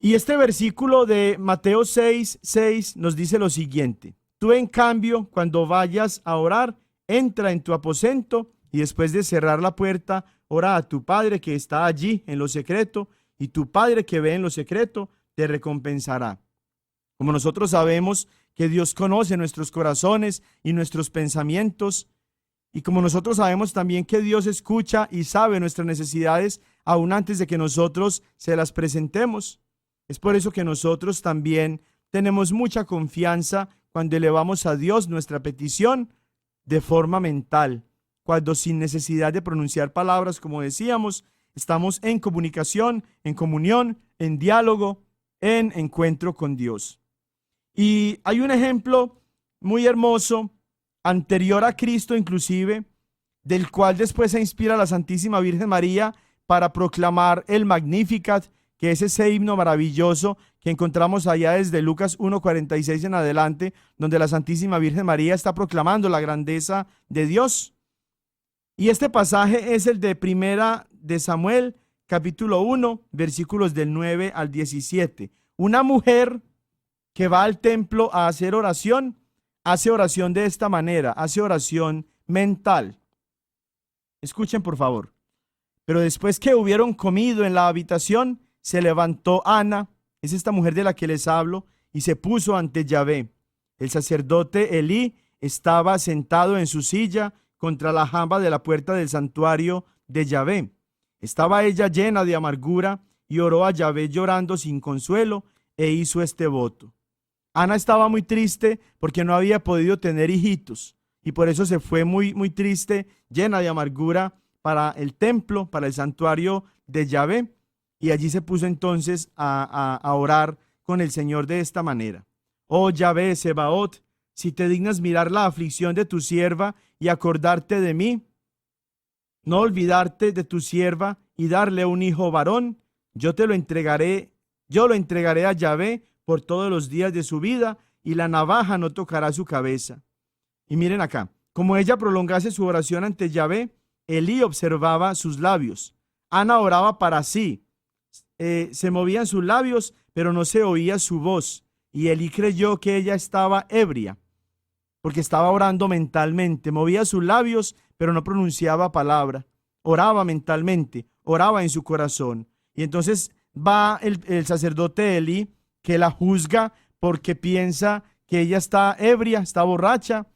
Y este versículo de Mateo 6:6 nos dice lo siguiente: tú en cambio, cuando vayas a orar, entra en tu aposento y después de cerrar la puerta, ora a tu Padre que está allí en lo secreto, y tu Padre que ve en lo secreto te recompensará. Como nosotros sabemos que Dios conoce nuestros corazones y nuestros pensamientos, y como nosotros sabemos también que Dios escucha y sabe nuestras necesidades aún antes de que nosotros se las presentemos, es por eso que nosotros también tenemos mucha confianza cuando elevamos a Dios nuestra petición de forma mental, cuando sin necesidad de pronunciar palabras, como decíamos, estamos en comunicación, en comunión, en diálogo, en encuentro con Dios. Y hay un ejemplo muy hermoso, anterior a Cristo inclusive, del cual después se inspira la Santísima Virgen María para proclamar el Magnificat, que es ese himno maravilloso que encontramos allá desde Lucas 1:46 en adelante, donde la Santísima Virgen María está proclamando la grandeza de Dios. Y este pasaje es el de Primera de Samuel, capítulo 1, versículos del 9 al 17. Una mujer que va al templo a hacer oración, hace oración de esta manera, hace oración mental. Escuchen por favor. Pero después que hubieron comido en la habitación, se levantó Ana, es esta mujer de la que les hablo, y se puso ante Yahvé. El sacerdote Elí estaba sentado en su silla contra la jamba de la puerta del santuario de Yahvé. Estaba ella llena de amargura y oró a Yahvé llorando sin consuelo e hizo este voto. Ana estaba muy triste porque no había podido tener hijitos y por eso se fue muy triste, llena de amargura para el templo, para el santuario de Yahvé. Y allí se puso entonces a orar con el Señor de esta manera: oh Yahvé Sebaot, si te dignas mirar la aflicción de tu sierva y acordarte de mí, no olvidarte de tu sierva y darle un hijo varón, yo lo entregaré a Yahvé por todos los días de su vida y la navaja no tocará su cabeza. Y miren acá, Como ella prolongase su oración ante Yahvé, Elí observaba sus labios. Ana oraba para sí. Se movían sus labios, pero no se oía su voz. Y Elí creyó que ella estaba ebria, porque estaba orando mentalmente. Movía sus labios, pero no pronunciaba palabra. Oraba mentalmente, oraba en su corazón. Y entonces va el sacerdote Elí, que la juzga porque piensa que ella está ebria, está borracha.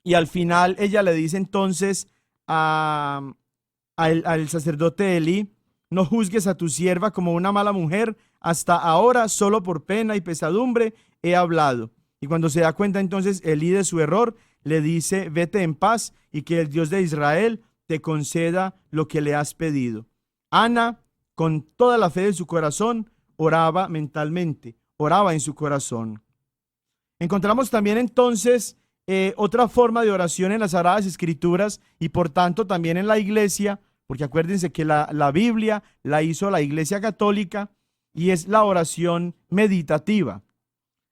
Y al final ella le dice entonces al sacerdote Elí: no juzgues a tu sierva como una mala mujer. Hasta ahora, solo por pena y pesadumbre he hablado. Y cuando se da cuenta entonces Elí de su error, le dice: vete en paz y que el Dios de Israel te conceda lo que le has pedido. Ana, con toda la fe de su corazón, oraba mentalmente, oraba en su corazón. Encontramos también entonces otra forma de oración en las Sagradas Escrituras y por tanto también en la iglesia, porque acuérdense que la Biblia la hizo la Iglesia Católica, y es la oración meditativa.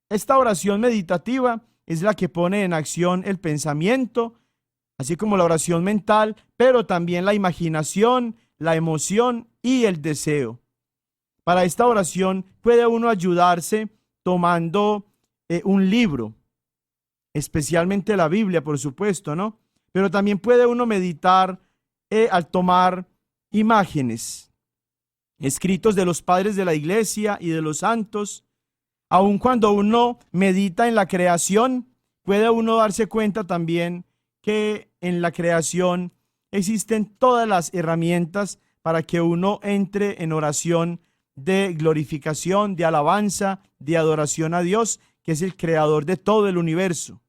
Esta oración meditativa es la que pone en acción el pensamiento, así como la oración mental, pero también la imaginación, la emoción y el deseo. Para esta oración puede uno ayudarse tomando un libro, especialmente la Biblia, por supuesto, ¿no? Pero también puede uno meditar al tomar imágenes, escritos de los padres de la iglesia y de los santos. Aun cuando uno medita en la creación, puede uno darse cuenta también que en la creación existen todas las herramientas para que uno entre en oración de glorificación, de alabanza, de adoración a Dios, que es el creador de todo el universo.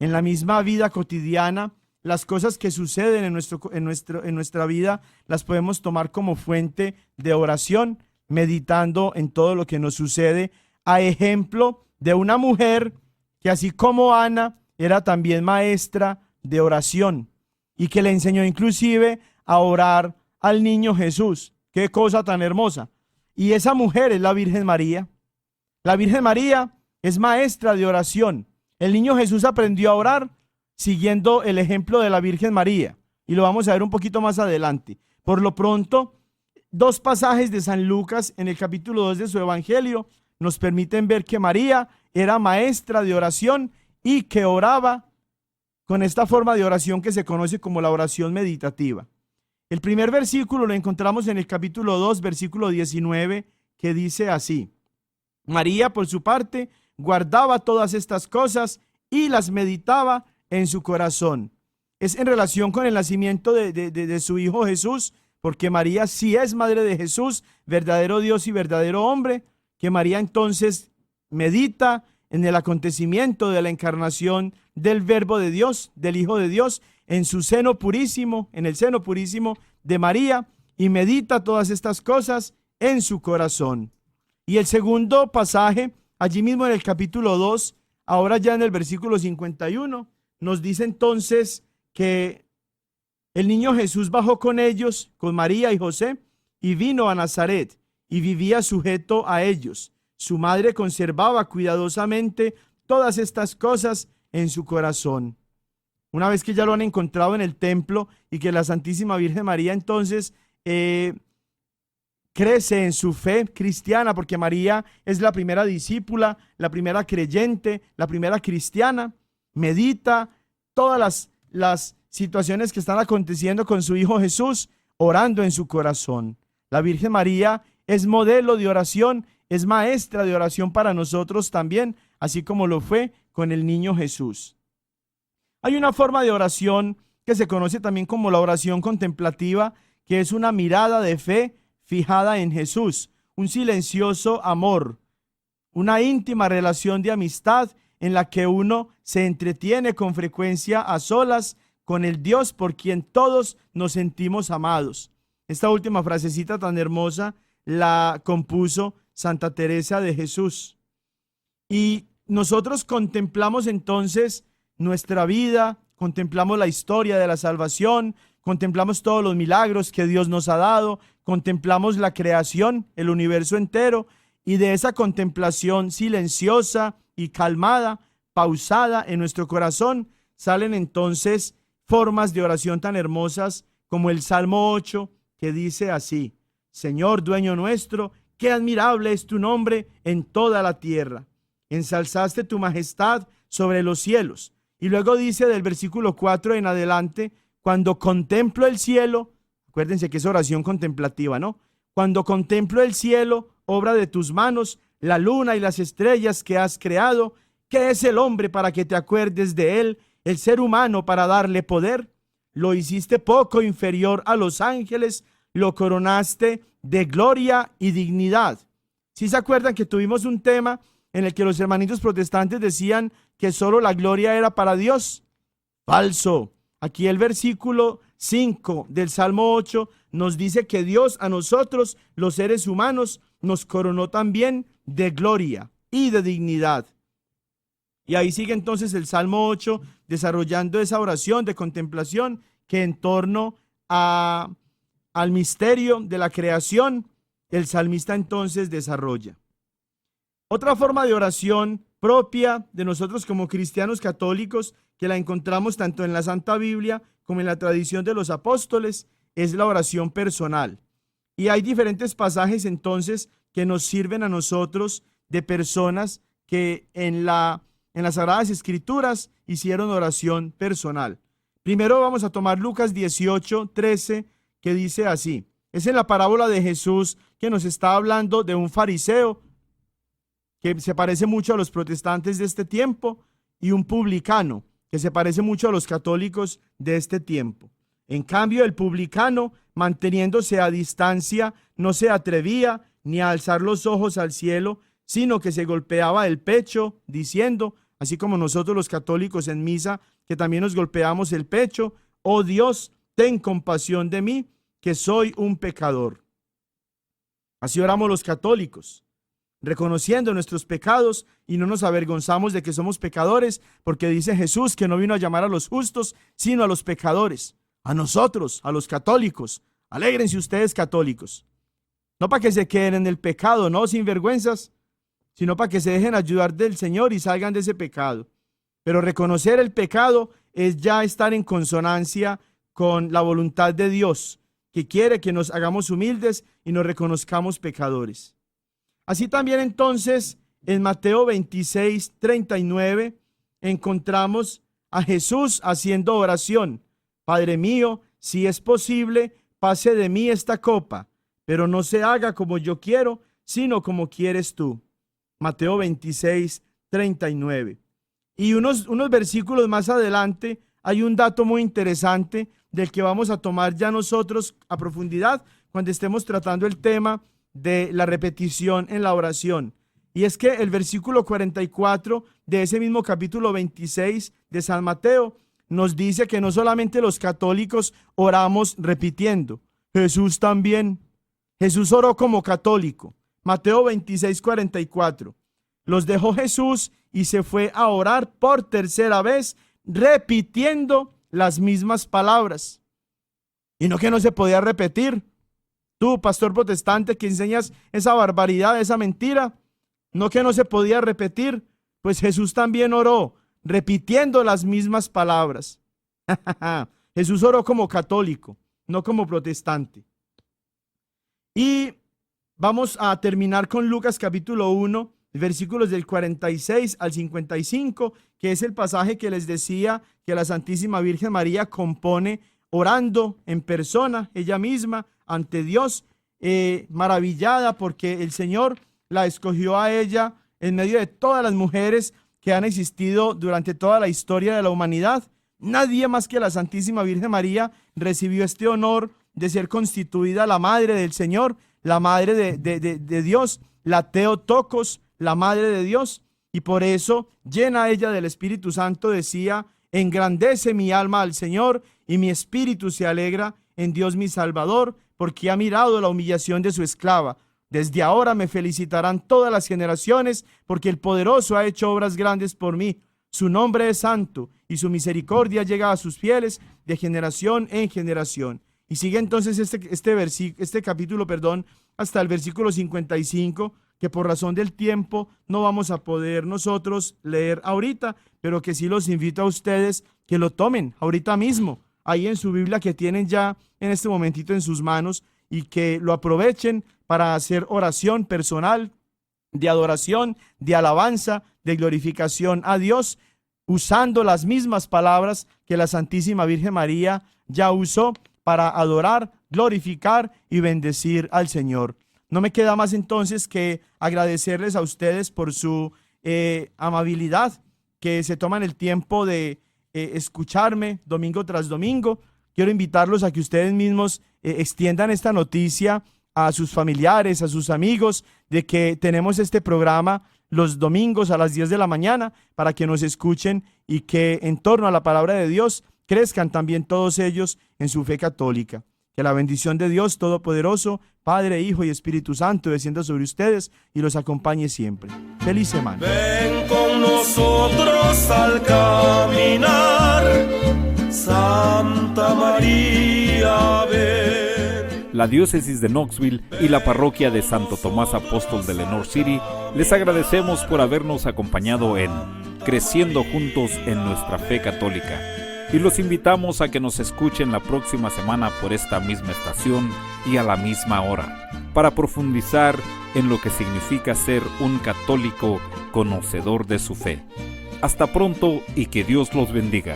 En la misma vida cotidiana, las cosas que suceden en nuestra vida las podemos tomar como fuente de oración, meditando en todo lo que nos sucede, a ejemplo de una mujer que, así como Ana, era también maestra de oración y que le enseñó inclusive a orar al niño Jesús. ¡Qué cosa tan hermosa! Y esa mujer es la Virgen María. La Virgen María es maestra de oración. El niño Jesús aprendió a orar siguiendo el ejemplo de la Virgen María, y lo vamos a ver un poquito más adelante. Por lo pronto, dos pasajes de San Lucas en el capítulo 2 de su Evangelio nos permiten ver que María era maestra de oración y que oraba con esta forma de oración que se conoce como la oración meditativa. El primer versículo lo encontramos en el capítulo 2, versículo 19, que dice así: María, por su parte, guardaba todas estas cosas y las meditaba en su corazón. Es en relación con el nacimiento de su hijo Jesús, porque María sí es madre de Jesús, verdadero Dios y verdadero hombre, que María entonces medita en el acontecimiento de la encarnación del Verbo de Dios, del Hijo de Dios, en su seno purísimo, en el seno purísimo de María, y medita todas estas cosas en su corazón. Y el segundo pasaje, allí mismo en el capítulo 2, ahora ya en el versículo 51, nos dice entonces que el niño Jesús bajó con ellos, con María y José, y vino a Nazaret, y vivía sujeto a ellos. Su madre conservaba cuidadosamente todas estas cosas en su corazón. Una vez que ya lo han encontrado en el templo y que la Santísima Virgen María entonces crece en su fe cristiana, porque María es la primera discípula, la primera creyente, la primera cristiana, medita todas las situaciones que están aconteciendo con su hijo Jesús, orando en su corazón. La Virgen María es modelo de oración, es maestra de oración para nosotros también, así como lo fue con el niño Jesús. Hay una forma de oración que se conoce también como la oración contemplativa, que es una mirada de fe fijada en Jesús, un silencioso amor, una íntima relación de amistad en la que uno se entretiene con frecuencia a solas con el Dios por quien todos nos sentimos amados. Esta última frasecita tan hermosa la compuso Santa Teresa de Jesús. Y nosotros contemplamos entonces nuestra vida, contemplamos la historia de la salvación, contemplamos todos los milagros que Dios nos ha dado, contemplamos la creación, el universo entero, y de esa contemplación silenciosa y calmada, pausada en nuestro corazón, salen entonces formas de oración tan hermosas como el Salmo 8, que dice así: Señor, dueño nuestro, qué admirable es tu nombre en toda la tierra. Ensalzaste tu majestad sobre los cielos. Y luego dice del versículo 4 en adelante: cuando contemplo el cielo, acuérdense que es oración contemplativa, ¿no? Cuando contemplo el cielo, obra de tus manos, la luna y las estrellas que has creado, ¿qué es el hombre para que te acuerdes de él? El ser humano para darle poder. Lo hiciste poco inferior a los ángeles, lo coronaste de gloria y dignidad. ¿Sí se acuerdan que tuvimos un tema en el que los hermanitos protestantes decían que solo la gloria era para Dios? Falso. Aquí el versículo 5 del Salmo 8 nos dice que Dios a nosotros, los seres humanos, nos coronó también de gloria y de dignidad. Y ahí sigue entonces el Salmo 8 desarrollando esa oración de contemplación que en torno al misterio de la creación, el salmista entonces desarrolla. Otra forma de oración propia de nosotros como cristianos católicos, que la encontramos tanto en la Santa Biblia como en la tradición de los apóstoles, es la oración personal. Y hay diferentes pasajes entonces que nos sirven a nosotros de personas que en las Sagradas Escrituras hicieron oración personal. Primero vamos a tomar Lucas 18:13, que dice así. Es en la parábola de Jesús que nos está hablando de un fariseo que se parece mucho a los protestantes de este tiempo, y un publicano que se parece mucho a los católicos de este tiempo. En cambio, el publicano, manteniéndose a distancia, no se atrevía ni a alzar los ojos al cielo, sino que se golpeaba el pecho, diciendo, así como nosotros los católicos en misa, que también nos golpeamos el pecho: oh Dios, ten compasión de mí, que soy un pecador. Así oramos los católicos, reconociendo nuestros pecados, y no nos avergonzamos de que somos pecadores, porque dice Jesús que no vino a llamar a los justos, sino a los pecadores. A nosotros, a los católicos. Alégrense ustedes, católicos. No para que se queden en el pecado, no, sin vergüenzas, sino para que se dejen ayudar del Señor y salgan de ese pecado. Pero reconocer el pecado es ya estar en consonancia con la voluntad de Dios, que quiere que nos hagamos humildes y nos reconozcamos pecadores. Así también entonces en Mateo 26:39 encontramos a Jesús haciendo oración: Padre mío, si es posible, pase de mí esta copa, pero no se haga como yo quiero, sino como quieres tú. Mateo 26:39. Y unos versículos más adelante hay un dato muy interesante del que vamos a tomar ya nosotros a profundidad cuando estemos tratando el tema de la repetición en la oración. Y es que el versículo 44 de ese mismo capítulo 26 de San Mateo nos dice que no solamente los católicos oramos repitiendo, Jesús también. Jesús oró como católico. Mateo 26:44. Los dejó Jesús y se fue a orar por tercera vez, repitiendo las mismas palabras. Y no que no se podía repetir. Tú, pastor protestante, que enseñas esa barbaridad, esa mentira, no que no se podía repetir, pues Jesús también oró, repitiendo las mismas palabras. Jesús oró como católico, no como protestante. Y vamos a terminar con Lucas capítulo 1, versículos del 46 al 55, que es el pasaje que les decía que la Santísima Virgen María compone orando en persona, ella misma, ante Dios, maravillada porque el Señor la escogió a ella en medio de todas las mujeres que han existido durante toda la historia de la humanidad. Nadie más que la Santísima Virgen María recibió este honor de ser constituida la madre del Señor, la madre de Dios, la Theotokos, la madre de Dios. Y por eso, llena ella del Espíritu Santo, decía: engrandece mi alma al Señor, y mi espíritu se alegra en Dios mi Salvador, porque ha mirado la humillación de su esclava. Desde ahora me felicitarán todas las generaciones, porque el Poderoso ha hecho obras grandes por mí. Su nombre es santo, y su misericordia llega a sus fieles de generación en generación. Y sigue entonces este capítulo, hasta el versículo 55, que por razón del tiempo no vamos a poder nosotros leer ahorita, pero que sí los invito a ustedes que lo tomen ahorita mismo, ahí en su Biblia que tienen ya en este momentito en sus manos, y que lo aprovechen para hacer oración personal, de adoración, de alabanza, de glorificación a Dios, usando las mismas palabras que la Santísima Virgen María ya usó para adorar, glorificar y bendecir al Señor. No me queda más entonces que agradecerles a ustedes por su amabilidad, que se toman el tiempo de escucharme domingo tras domingo. Quiero invitarlos a que ustedes mismos extiendan esta noticia a sus familiares, a sus amigos, de que tenemos este programa los domingos a las 10 de la mañana para que nos escuchen y que en torno a la palabra de Dios crezcan también todos ellos en su fe católica. Que la bendición de Dios Todopoderoso, Padre, Hijo y Espíritu Santo descienda sobre ustedes y los acompañe siempre. Feliz semana. Ven con nosotros al caminar, Santa María, ven. La diócesis de Knoxville y la parroquia de Santo Tomás Apóstol de Lenoir City les agradecemos por habernos acompañado en Creciendo Juntos en Nuestra Fe Católica, y los invitamos a que nos escuchen la próxima semana por esta misma estación y a la misma hora, para profundizar en lo que significa ser un católico conocedor de su fe. Hasta pronto y que Dios los bendiga.